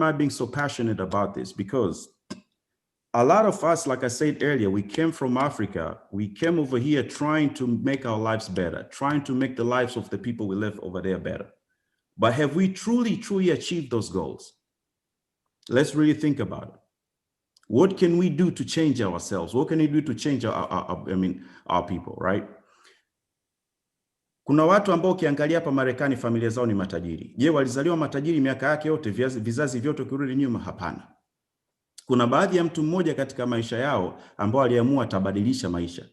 I being so passionate about this? Because a lot of us, like I said earlier, we came from Africa. We came over here trying to make our lives better, trying to make the lives of the people we live over there better. But have we truly achieved those goals? Let's really think about it. What can we do to change ourselves? What can we do to change our people, right? Kuna watu ambao ukiangalia hapa Marekani familia zao ni matajiri. Je, walizaliwa matajiri miaka yake yote, vizazi vyote kurudi nyuma? Hapana. Kuna baadhi ya mtu mmoja katika maisha yao ambao aliamua tabadilisha maisha.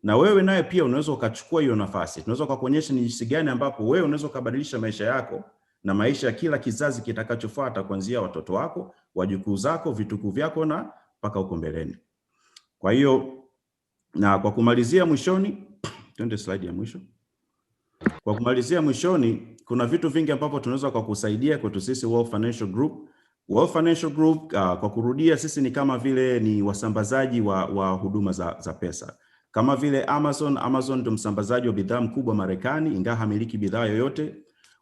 Na wewe naye pia unaweza ukachukua hiyo nafasi. Tunaweza kukuonyesha ni jinsi gani ambapo wewe unaweza kubadilisha maisha yako na maisha ya kila kizazi kitakachofuata, kuanzia watoto wako, wajukuu zako, vitukuu vyako na mpaka huko mbeleni. Kwa hiyo, na kwa kumalizia mwishoni, twende slide ya mwisho. Kwa kumalizia mwishoni, kuna vitu vingi ambavyo tunaweza kukusaidia kwetu sisi Wealth Financial Group. Wealth Financial Group, kwa kurudia, sisi ni kama vile ni wasambazaji wa huduma za pesa. Kama vile Amazon ndio msambazaji wa bidhaa mkubwa Marekani, ingawa hamiliki bidhaa yoyote.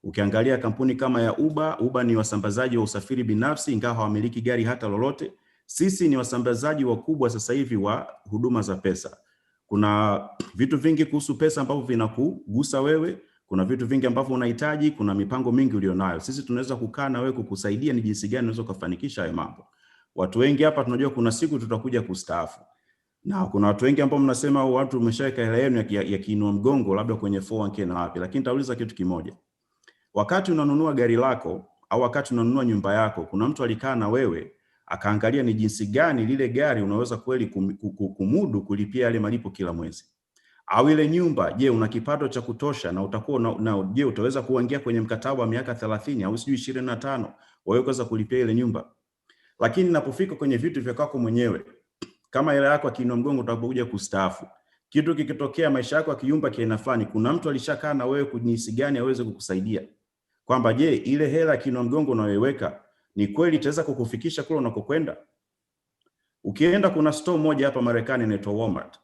Ukiangalia kampuni kama ya Uber ni wasambazaji wa usafiri binafsi, ingawa hawamiliki gari hata lolote. Sisi ni wasambazaji wakubwa sasa hivi wa huduma za pesa. Kuna vitu vingi kuhusu pesa ambavyo vinakugusa wewe, kuna vitu vingi ambavyo unahitaji, kuna mipango mingi ulionayo. Sisi tunaweza kukaa na wewe kukusaidia ni jinsi gani unaweza kufanikisha hayo mambo. Watu wengi hapa tunajua kuna siku tutakuja kustaafu. Na kuna watu wengi ambao mnasema watu umeshaweka hela yenu ya kiinua mgongo labda kwenye 401k na wapi. Lakini nitauliza kitu kimoja. Wakati unanunua gari lako au wakati unanunua nyumba yako, kuna mtu alikaa na wewe akaangalia ni jinsi gani lile gari unaweza kweli kumudu kulipia yale malipo kila mwezi? Au ile nyumba, je, una kipato cha kutosha na utakuwa je, utaweza kuingia kwenye mkataba wa miaka 30 au sijui 25 wewe kuweza kulipia ile nyumba? Lakini ninapofika kwenye vitu vya kwako mwenyewe, kama hela yako akiinua mgongo utakuja kustaafu, kitu kikitokea maisha yako akiumba kiana fulani, kuna mtu alishakaa na wewe kujinsi gani aweze kukusaidia? Kwamba je, ile hela akiinua mgongo unayoiweka ni kweli itaweza kukufikisha kule unakokwenda? Ukienda, kuna store moja hapa Marekani inaitwa Walmart.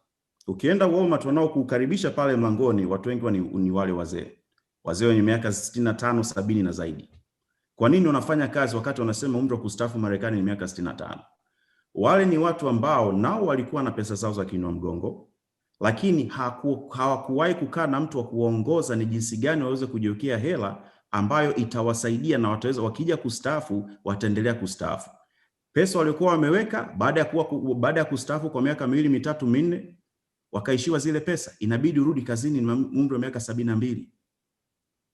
Ukienda Walmart, wanaokukaribisha pale mlangoni watu wengi ni wale wazee wenye miaka 65, 70 na zaidi. Kwa nini wanafanya kazi wakati wanasema umri wa kustaafu Marekani ni miaka 65? Wale ni watu ambao nao walikuwa na pesa zao za kiinua mgongo, lakini hawakuwahi kukaa na mtu wa kuongoza ni jinsi gani waweze kujiwekea hela ambayo itawasaidia na wataweza wakija kustaafu wataendelea kustaafu. Pesa walikuwa wameweka baada ya kustaafu kwa miaka 2, 3, 4 wakaishiwa zile pesa, inabidi urudi kazini na umri wa miaka 72.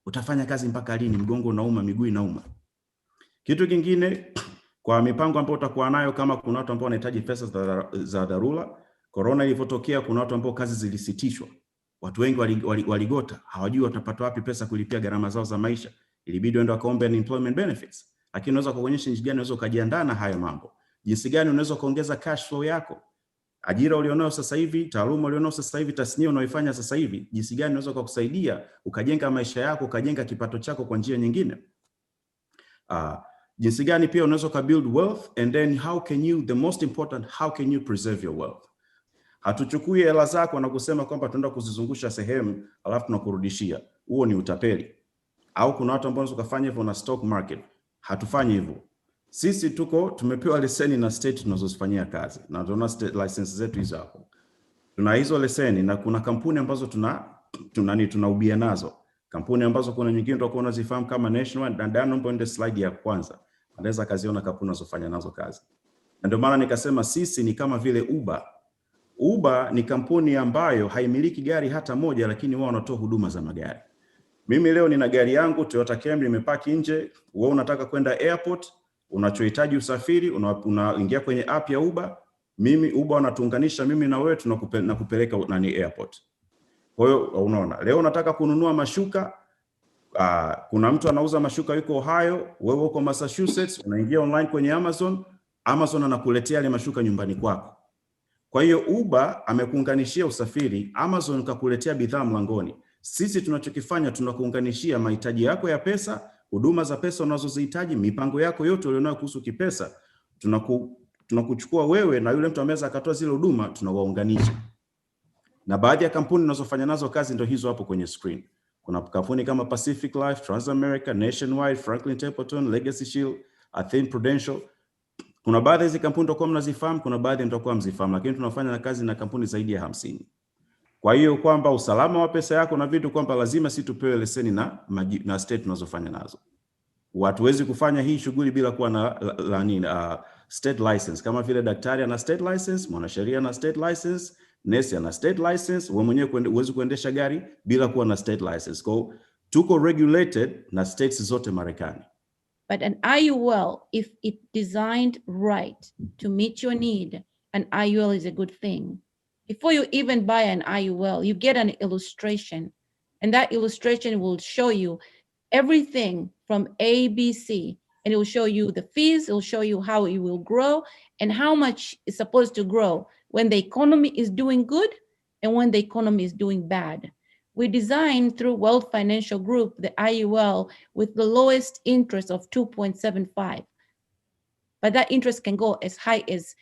Utafanya kazi mpaka lini? Mgongo unauma, miguu inauma. Kitu kingine, kwa mipango ambayo utakuwa nayo, kama kuna watu ambao wanahitaji pesa za dharura, corona ilipotokea, kuna watu ambao kazi zilisitishwa. Watu wengi waligota, hawajui watapata wapi pesa kulipia gharama zao za maisha. Ilibidi waende wakaombe unemployment benefits. Lakini unaweza kuonyesha jinsi gani unaweza kujiandaa na hayo mambo. Jinsi gani unaweza kuongeza cash flow yako. Ajira ulionayo sasa hivi, taaluma ulionayo sasa hivi, tasnia unaoifanya sasa hivi, jinsi gani unaweza kukusaidia ukajenga maisha yako, ukajenga kipato chako kwa njia nyingine. Jinsi gani pia unaweza ka build wealth, and then the most important, how can you preserve your wealth? Hatuchukui hela zako na kusema kwamba tunaenda kuzizungusha sehemu alafu tunakurudishia. Huo ni utapeli. Au kuna watu ambao wanaweza kufanya hivyo na stock market. Hatufanyi hivyo. Sisi tumepewa leseni na state tunazozifanyia kazi. Na tuna state license zetu hizo hapo. Tuna hizo leseni na kuna kampuni ambazo tunaubia nazo. Kampuni ambazo kuna nyingine tutakuwa unazifahamu kama Nationwide, na ndani naomba ende slide ya kwanza. Anaweza kaziona kampuni unazofanya nazo kazi. Na ndio maana nikasema sisi ni kama vile Uber. Uber ni kampuni ambayo haimiliki gari hata moja, lakini wao wanatoa huduma za magari. Mimi leo nina gari yangu Toyota Camry imepaki nje, wewe unataka kwenda airport, unachohitaji usafiri, unaingia kwenye app ya Uber, Uber wanatuunganisha mimi na wewe tunakupeleka airport. Kwa hiyo unaona, leo unataka kununua mashuka, kuna mtu anauza mashuka yuko Ohio, wewe uko Massachusetts, unaingia online kwenye Amazon anakuletea ile mashuka nyumbani kwako. Kwa hiyo Uber amekuunganishia usafiri, Amazon kakuletea bidhaa mlangoni. Sisi tunachokifanya tunakuunganishia mahitaji yako ya pesa, huduma za pesa unazozihitaji, mipango yako yote ulionayo kuhusu kipesa. Tunakuchukua wewe na yule mtu ameweza akatoa zile huduma, tunawaunganisha. Na baadhi ya kampuni unazofanya nazo kazi ndio hizo hapo kwenye screen. Kuna kampuni kama Pacific Life, Transamerica, Nationwide, Franklin Templeton, Legacy Shield, Athene Prudential. Kuna baadhi hizi kampuni mtakuwa mnazifahamu, kuna baadhi mtakuwa mzifahamu, lakini tunafanya na kazi na kampuni zaidi ya 50. Kwa hiyo kwamba usalama wa pesa yako na vitu kwamba lazima si tupewe leseni na state tunazofanya nazo. Hatuwezi kufanya hii shughuli bila kuwa na state license. Kama vile daktari ana state license, mwanasheria ana state license, nesi ana state license, wewe mwenyewe huwezi kuendesha gari bila kuwa na state license. Kwa tuko regulated na states zote Marekani. But an IUL, if it designed right to meet your need, an IUL is a good thing. Before you even buy an IUL, you get an illustration, and that illustration will show you everything from A, B, C, and it will show you the fees, it will show you how it will grow and how much it's supposed to grow when the economy is doing good and when the economy is doing bad. We designed through World Financial Group, the IUL, with the lowest interest of 2.75. But that interest can go as high as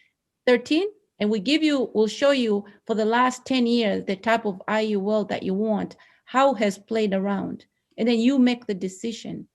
13. And we'll show you for the last 10 years, the type of IUL that you want, how it has played around. And then you make the decision.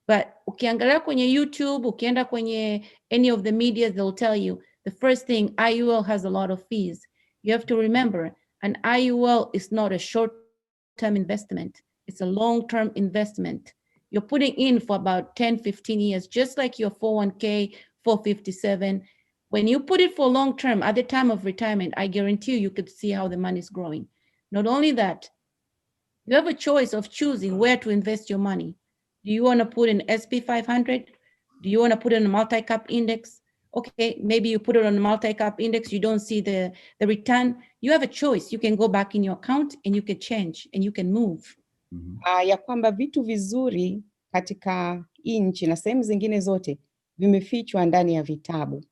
But ukiangalia kwenye YouTube, ukienda kwenye any of the media, they'll tell you the first thing, IUL has a lot of fees. You have to remember, an IUL is not a short-term investment. It's a long-term investment. You're putting in for about 10, 15 years, just like your 401k, 457. When you put it for long-term, at the time of retirement, I guarantee you could see how the money is growing. Not only that, you have a choice of choosing where to invest your money. Do you want to put in SP 500? Do you want to put in a multi-cap index? Okay, maybe you put it on a multi-cap index, you don't see the return. You have a choice. You can go back in your account and you can change and you can move. Ya kwamba vitu vizuri katika nchi na sehemu zingine zote vimefichwa ndani ya vitabu.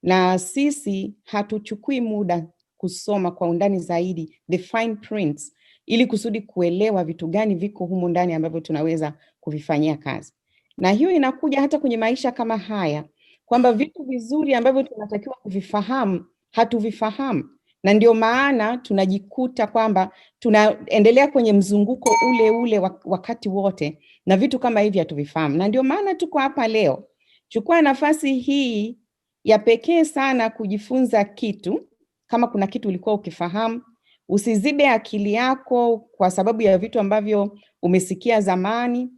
Na sisi hatuchukui muda kusoma kwa undani zaidi the fine prints ili kusudi kuelewa vitu gani viko humu ndani ambavyo tunaweza kuvifanyia kazi. Na hiyo inakuja hata kwenye maisha kama haya, kwamba vitu vizuri ambavyo tunatakiwa kuvifahamu hatuvifahamu. Na ndio maana tunajikuta kwamba tunaendelea kwenye mzunguko ule wakati wote na vitu kama hivi hatuvifahamu. Na ndio maana tuko hapa leo. Chukua nafasi hii ya pekee sana kujifunza kitu. Kama kuna kitu ulikuwa ukifahamu, usizibe akili yako kwa sababu ya vitu ambavyo umesikia zamani.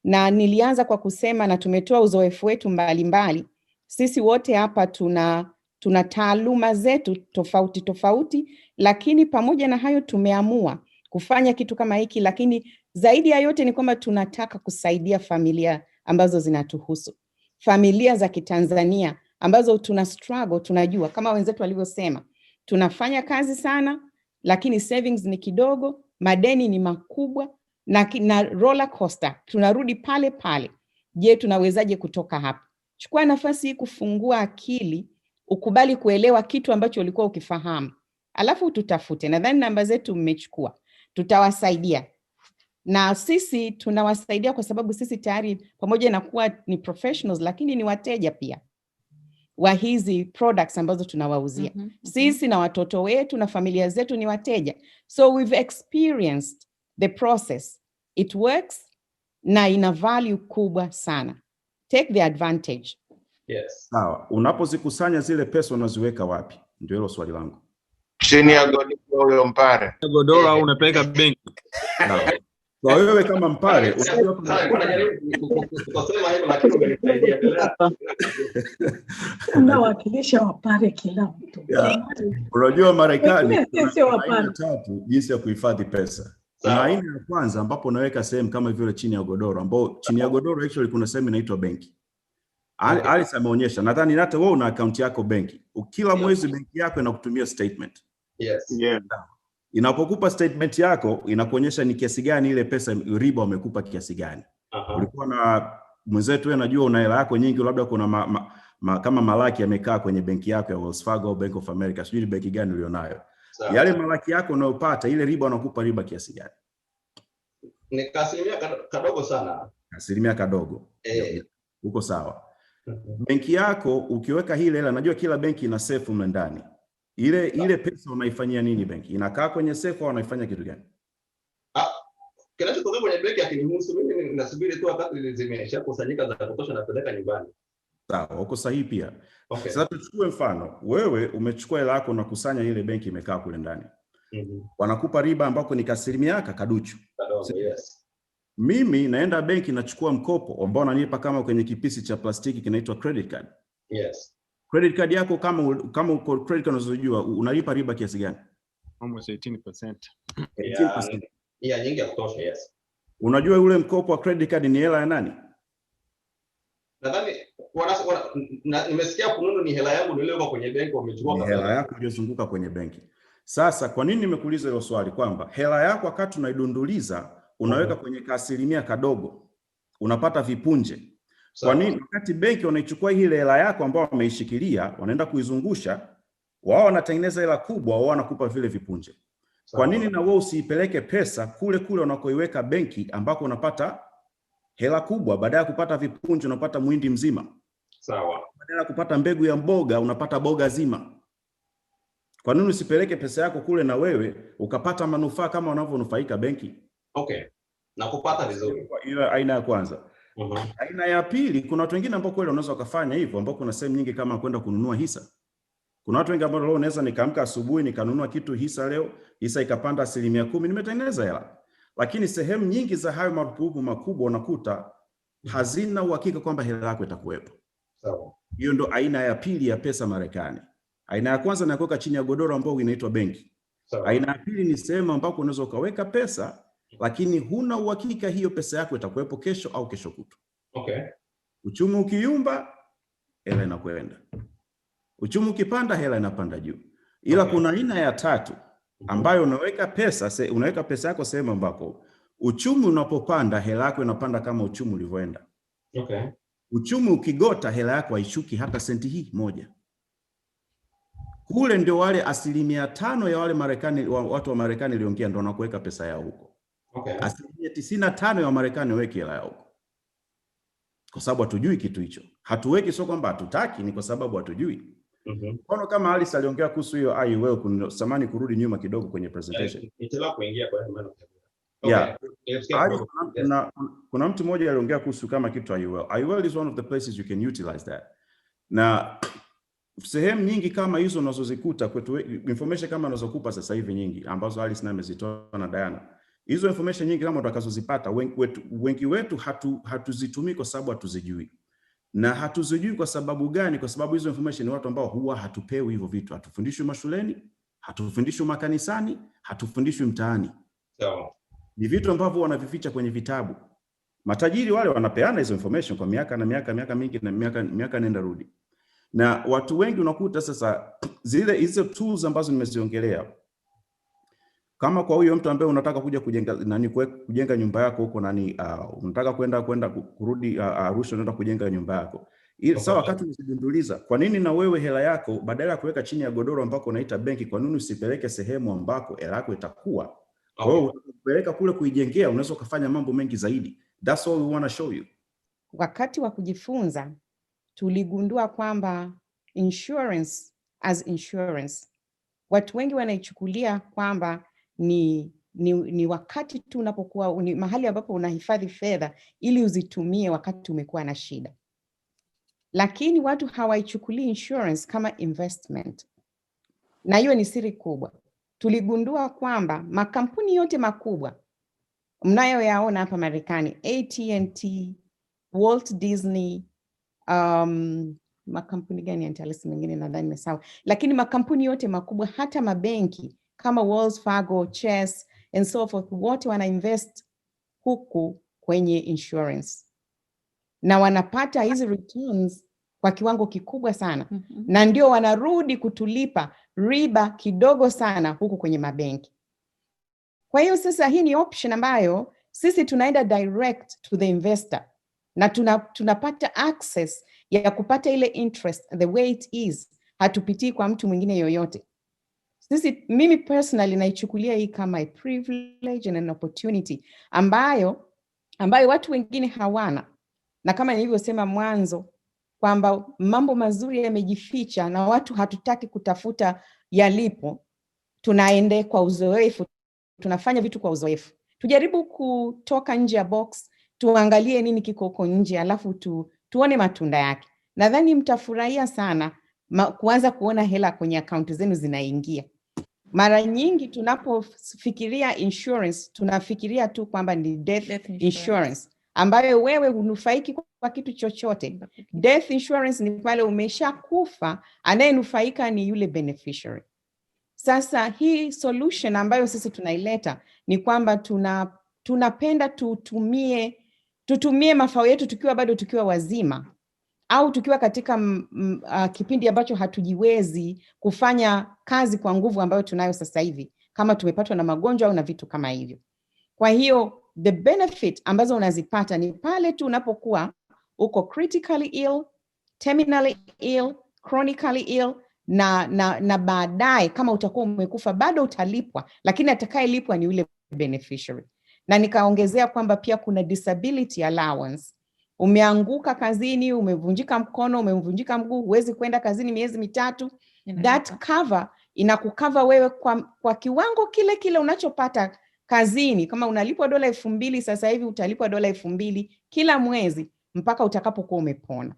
Na nilianza kwa kusema na tumetoa uzoefu wetu mbalimbali. Sisi wote hapa tuna taaluma zetu tofauti, lakini pamoja na hayo tumeamua kufanya kitu kama hiki, lakini zaidi ya yote ni kwamba tunataka kusaidia familia ambazo zinatuhusu. Familia za Kitanzania ambazo tuna struggle, tunajua kama wenzetu walivyosema, tunafanya kazi sana lakini savings ni kidogo, madeni ni makubwa na roller coaster, tunarudi pale pale. Je, tunawezaje kutoka hapa? Chukua nafasi hii kufungua akili, ukubali kuelewa kitu ambacho ulikuwa ukifahamu. Alafu tutafute. Nadhani namba zetu mmechukua. Tutawasaidia. Na sisi tunawasaidia kwa sababu sisi tayari pamoja na kuwa ni professionals lakini ni wateja pia wa hizi products ambazo tunawauzia. Sisi na watoto wetu na familia zetu ni wateja. So we've experienced the process. It works na ina value kubwa sana. Take the advantage. Yes. Sawa, unapozikusanya zile pesa unaziweka wapi? Ndio hilo swali langu. Chini ya godoro Mpare. Godoro au unapeleka benki? Sawa. Kwa wewe kama Mpare, unawakilisha Wapare kila mtu. Unajua Marekani kuna tatu jinsi ya kuhifadhi pesa. Kuna aina ya kwanza ambapo unaweka sehemu kama vile chini ya godoro, ambao chini ya godoro actually kuna sehemu inaitwa benki. Alice ameonyesha, nadhani hata wewe una account yako benki. Kila mwezi benki yako inakutumia statement. Yes. Yeah. Inapokupa statement yako inakuonyesha ni kiasi gani ile pesa riba wamekupa kiasi gani. Ulikuwa na mwenzetu wewe, najua una hela yako nyingi, labda kuna kama malaki yamekaa kwenye benki yako ya Wells Fargo au Bank of America, sijui benki gani ulionayo. Yale malaki yako unayopata, ile riba wanakupa riba kiasi gani? Ni asilimia kadogo sana. Asilimia kadogo. Uko sawa. Benki yako ukiweka hile hela, najua kila benki ina safe mle ndani. Ile pesa unaifanyia nini benki? Inakaa kwenye safe au unaifanya kitu gani? Kinachotokea kwenye benki akinihusu mimi, ninasubiri tu wakati zimeshakusanyika za kutosha na kupeleka nyumbani. Sawa, uko sahihi pia. Okay. Sasa tuchukue mfano, wewe umechukua hela yako na kusanya, ile benki imekaa kule ndani. Wanakupa riba ambako ni asilimia kaduchu. Yes. Mimi naenda benki nachukua mkopo ambao unanipa kama kwenye kipisi cha plastiki kinaitwa credit card. Yes. Credit card yako kama uko credit card unazojua unalipa riba kiasi gani? Almost 18%. 18%. Yeah, nyingi ya kutosha, yes. Unajua ule mkopo wa credit card ni hela ya nani? Nadhani nimesikia kununu ni hela yangu niliyoweka kwenye benki wamechukua kama hela yako iliyozunguka kwenye benki. Sasa kwa nini nimekuuliza hilo swali? Kwamba hela yako wakati unaidunduliza unaweka kwenye asilimia kadogo, unapata vipunje. Kwa nini? Wakati benki wanaichukua ile hela yako ambao wameishikilia, wanaenda kuizungusha, wao wanatengeneza hela kubwa, wao wanakupa vile vipunje. Kwa nini na wewe usiipeleke pesa kule kule unakoiweka benki ambako unapata hela kubwa, baada ya kupata vipunje unapata muhindi mzima? Sawa. Baada ya kupata mbegu ya mboga unapata boga zima. Kwa nini usipeleke pesa yako kule na wewe ukapata manufaa kama wanavyonufaika benki? Okay. Na kupata vizuri. Ile aina ya kwanza. Aina ya pili, kuna watu wengine ambao kweli wanaweza kufanya hivyo, ambao kuna sehemu nyingi kama kwenda kununua hisa. Kuna watu wengi ambao leo unaweza nikaamka asubuhi nikanunua kitu hisa leo, hisa ikapanda 10%, nimetengeneza hela. Lakini sehemu nyingi za hayo marupurupu makubwa unakuta hazina uhakika kwamba hela yako itakuwepo. Sawa. Hiyo ndo aina ya pili ya pesa Marekani. Aina ya kwanza ni kuweka chini ya godoro ambao inaitwa benki. Aina ya pili ni sehemu ambako unaweza ukaweka pesa lakini huna uhakika hiyo pesa yako itakuwepo kesho au kesho kutwa. Okay. Uchumi ukiyumba, hela inakwenda. Uchumi ukipanda, hela inapanda juu. Ila kuna aina ya tatu ambayo unaweka pesa yako sehemu ambako uchumi unapopanda, hela yako inapanda kama uchumi ulivyoenda. Okay. Uchumi ukigota, hela yako haishuki hata senti hii moja. Kule ndio wale 5% ya wale Marekani, watu wa Marekani liongea ndio wanakuweka pesa yao huko. Okay. 95% ya Marekani weki hela yao huko. Kwa sababu hatujui kitu hicho. Hatuweki sio kwamba hatutaki, ni kwa sababu hatujui. Mfano kama Alice aliongea kuhusu hiyo IUL, kuna samani kurudi nyuma kidogo kwenye presentation. Nitaka kuingia kwa maana. Yeah. Kuna mtu mmoja aliongea kuhusu kama kitu IUL. IUL is one of the places you can utilize that. Na sehemu nyingi kama hizo unazozikuta kwetu, information kama unazokupa sasa hivi nyingi ambazo Alice na amezitoa na Diana. Hizo information nyingi kama utakazozipata, wengi wetu hatuzitumii kwa sababu hatuzijui. Na hatuzijui kwa sababu gani? Kwa sababu hizo information ni watu ambao huwa hatupewi hivyo vitu. Hatufundishwi mashuleni, hatufundishwi makanisani, hatufundishwi mtaani. Sawa. Ni vitu ambavyo wanavificha kwenye vitabu. Matajiri wale wanapeana hizo information kwa miaka na miaka mingi na miaka nenda rudi. Na watu wengi unakuta sasa hizo tools ambazo nimeziongelea, kama kwa huyo mtu ambaye unataka kuja kujenga nyumba yako huko unataka kwenda kurudi Arusha, unaenda kujenga nyumba yako. Sawa, wakati unajidunduliza, kwa nini na wewe hela yako badala ya kuweka chini ya godoro ambako unaita benki, kwa nini usipeleke sehemu ambako hela yako itakuwa? Kwa hiyo ukipeleka kule kuijengea, unaweza kufanya mambo mengi zaidi. That's all we want to show you. Wakati wa kujifunza tuligundua kwamba insurance as insurance, watu wengi wanaichukulia kwamba ni wakati tu unapokuwa ni mahali ambapo unahifadhi fedha ili uzitumie wakati umekuwa na shida. Lakini watu hawaichukulii insurance kama investment. Na hiyo ni siri kubwa. Tuligundua kwamba makampuni yote makubwa mnayoyaona hapa Marekani, AT&T, Walt Disney, makampuni gani Antalis mengine nadhani nimesahau, lakini makampuni yote makubwa, hata mabenki kama Wells Fargo, Chase and so forth, wote wana invest huku kwenye insurance. Na wanapata hizi returns kwa kiwango kikubwa sana. Na ndio wanarudi kutulipa riba kidogo sana huku kwenye mabenki. Kwa hiyo sasa hii ni option ambayo sisi tunaenda direct to the investor. Na tunapata access ya kupata ile interest the way it is, hatupitii kwa mtu mwingine yoyote. Mimi personally naichukulia hii kama a privilege and an opportunity ambayo watu wengine hawana. Na kama nilivyosema mwanzo kwamba mambo mazuri yamejificha na watu hatutaki kutafuta yalipo, tunaende kwa uzoefu, tunafanya vitu kwa uzoefu. Tujaribu kutoka nje ya box, tuangalie nini kiko huko nje, alafu tuone matunda yake. Nadhani mtafurahia sana kuanza kuona hela kwenye account zenu zinaingia. Mara nyingi tunapofikiria insurance, tunafikiria tu kwamba ni death insurance ambayo wewe hunufaiki kwa kitu chochote. Death insurance ni pale umeshakufa, anayenufaika ni yule beneficiary. Sasa hii solution ambayo sisi tunaileta ni kwamba tunapenda tutumie mafao yetu tukiwa wazima, au tukiwa katika kipindi ambacho hatujiwezi kufanya kazi kwa nguvu ambayo tunayo sasa hivi, kama tumepatwa na magonjwa au na vitu kama hivyo. Kwa hiyo the benefit ambazo unazipata ni pale tu unapokuwa uko critically ill, terminally ill, chronically ill, na baadaye kama utakuwa umekufa bado utalipwa, lakini atakayelipwa ni yule beneficiary. Na nikaongezea kwamba pia kuna disability allowance. Umeanguka kazini, umevunjika mkono, umevunjika mguu, huwezi kwenda kazini miezi 3, that cover inakucover wewe kwa kiwango kile unachopata kazini. Kama unalipwa $2,000 sasa hivi utalipwa $2,000 kila mwezi mpaka utakapokuwa umepona.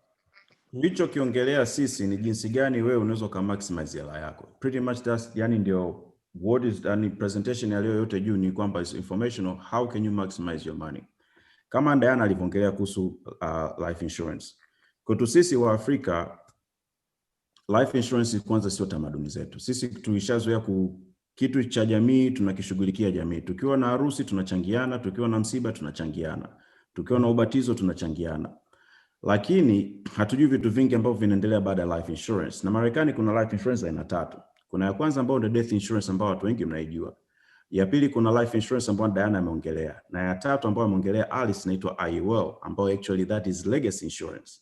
Hicho kiongelea sisi ni jinsi gani wewe unaweza ka maximize hela yako. Pretty much that's, yani ndio what is presentation ya leo yote juu ni kwamba is informational, how can you maximize your money. Kama Diana alivyoongelea kuhusu life insurance. Kwetu sisi wa Afrika, life insurance kwanza sio tamaduni zetu. Sisi tulishazoea kitu cha jamii, tunakishughulikia jamii. Tukiwa na harusi tunachangiana, tukiwa na msiba tunachangiana, tukiwa na ubatizo tunachangiana. Lakini hatujui vitu vingi ambavyo vinaendelea baada ya life insurance. Na Marekani kuna life insurance aina 3. Kuna ya kwanza ambayo ndio death insurance ambayo watu wengi mnaijua. Ya pili kuna life insurance ambayo Diana ameongelea. Na ya tatu ambayo ameongelea Alice inaitwa IUL, ambayo actually that is legacy insurance.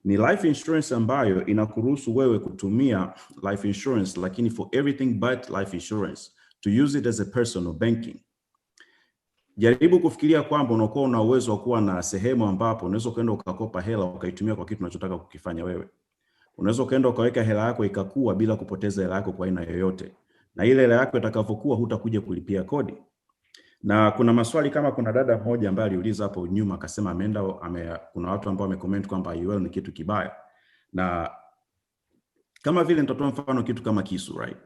Ni life insurance ambayo inakuruhusu wewe kutumia life insurance lakini for everything but life insurance, to use it as a personal banking. Jaribu kufikiria kwamba unakuwa una uwezo wa kuwa na sehemu ambapo unaweza kwenda ukakopa hela ukaitumia kwa kitu unachotaka kukifanya wewe. Unaweza kwenda ukaweka hela yako ikakua bila kupoteza hela yako kwa aina yoyote. Na ile hela yako itakavyokuwa hutakuja kulipia kodi. Na kuna maswali kama kuna dada mmoja ambaye aliuliza hapo nyuma akasema kuna watu ambao wamecomment kwamba IUL ni kitu kibaya. Na kama vile nitatoa mfano kitu kama kisu, right?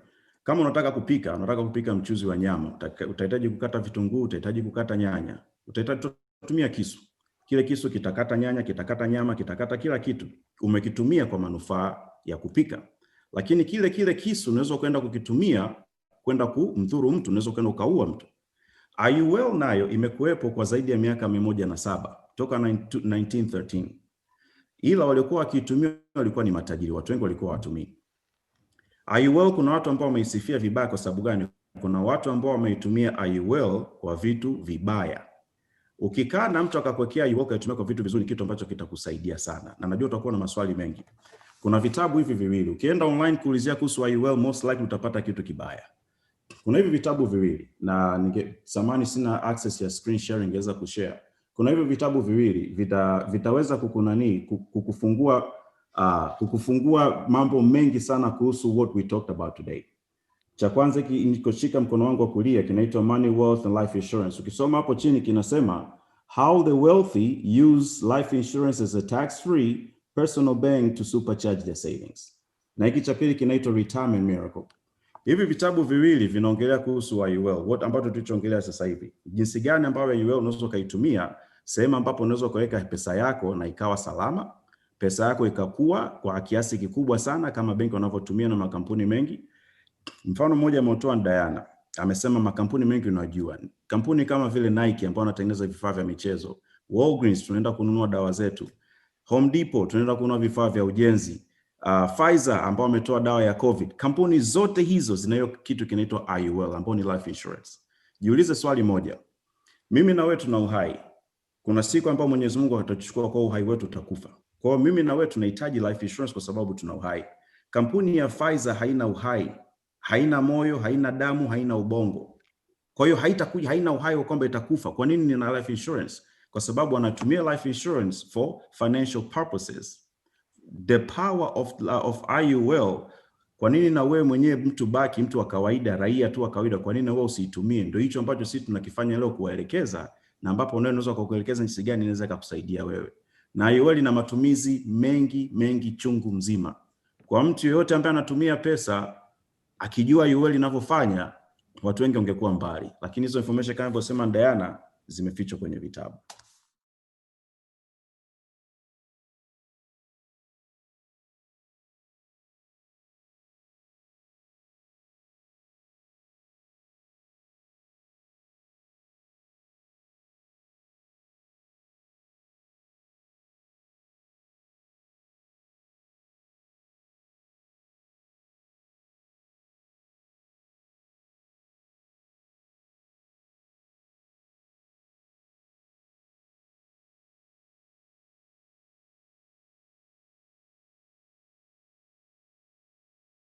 Kama unataka kupika mchuzi wa nyama, utahitaji kukata vitunguu, utahitaji kukata nyanya, utahitaji kutumia kisu. Kile kisu kitakata nyanya, kitakata nyama, kitakata kila kitu. Umekitumia kwa manufaa ya kupika. Lakini kile kisu unaweza kwenda kukitumia kwenda kumdhuru mtu, unaweza kwenda ukaua mtu. IUL nayo imekuwepo kwa zaidi ya miaka 107 toka 1913. Ila waliokuwa wakitumia walikuwa ni matajiri, watu wengi walikuwa watumii. IUL kuna watu ambao wameisifia vibaya kwa sababu gani? Kuna watu ambao wameitumia IUL kwa vitu vibaya. Ukikaa na mtu akakwekea IUL ukaitumia kwa vitu vizuri, kitu ambacho kitakusaidia sana. Na najua utakuwa na maswali mengi. Kuna vitabu hivi viwili. Ukienda online kuulizia kuhusu IUL, most likely utapata kitu kibaya. Kuna hivi vitabu viwili na samani sina access ya screen sharing ngeweza kushare. Kuna hivi vitabu viwili vitaweza kukufungua mambo mengi sana kuhusu what we talked about today. Cha kwanza nikoshika mkono wangu wa kulia kinaitwa Money, Wealth and Life Insurance. Ukisoma hapo chini kinasema how the wealthy use life insurance as a tax-free personal bank to supercharge their savings. Na hiki cha pili kinaitwa Retirement Miracle. Hivi vitabu viwili vinaongelea kuhusu IUL, what ambacho tulichoongelea sasa hivi. Jinsi gani ambayo IUL unaweza kaitumia, sehemu ambapo unaweza kuweka pesa yako na ikawa salama, pesa yako ikakua kwa kiasi kikubwa sana kama benki wanavyotumia na makampuni mengi. Mfano mmoja ametoa Diana, amesema makampuni mengi unajua. Kampuni kama vile Nike ambao wanatengeneza vifaa vya michezo, Walgreens tunaenda kununua dawa zetu, Home Depot tunaenda kununua vifaa vya ujenzi, Pfizer ambao wametoa dawa ya COVID. Kampuni zote hizo zinayo kitu kinaitwa IUL ambao ni life insurance. Jiulize swali moja. Mimi na wewe tuna uhai. Kuna siku ambayo Mwenyezi Mungu atachukua kwa uhai wetu utakufa. Kwa hiyo mimi na wewe tunahitaji life insurance kwa sababu tuna uhai. Kampuni ya Pfizer haina uhai, haina moyo, haina damu, haina ubongo. Kwa hiyo haina uhai kwamba itakufa. Kwa nini nina life insurance? Kwa sababu wanatumia life insurance for financial purposes. The power of IUL, kwa nini na wewe mwenyewe mtu wa kawaida, raia tu wa kawaida, kwa nini wewe usiitumie? Ndio hicho ambacho sisi tunakifanya leo, kuwaelekeza, na ambapo unaweza kukuelekeza jinsi gani inaweza kukusaidia wewe. Na IUL ina matumizi mengi chungu mzima. Kwa mtu yeyote ambaye anatumia pesa akijua IUL inavyofanya, watu wengi wangekuwa mbali. Lakini hizo information kama alivyosema Diana zimefichwa kwenye vitabu.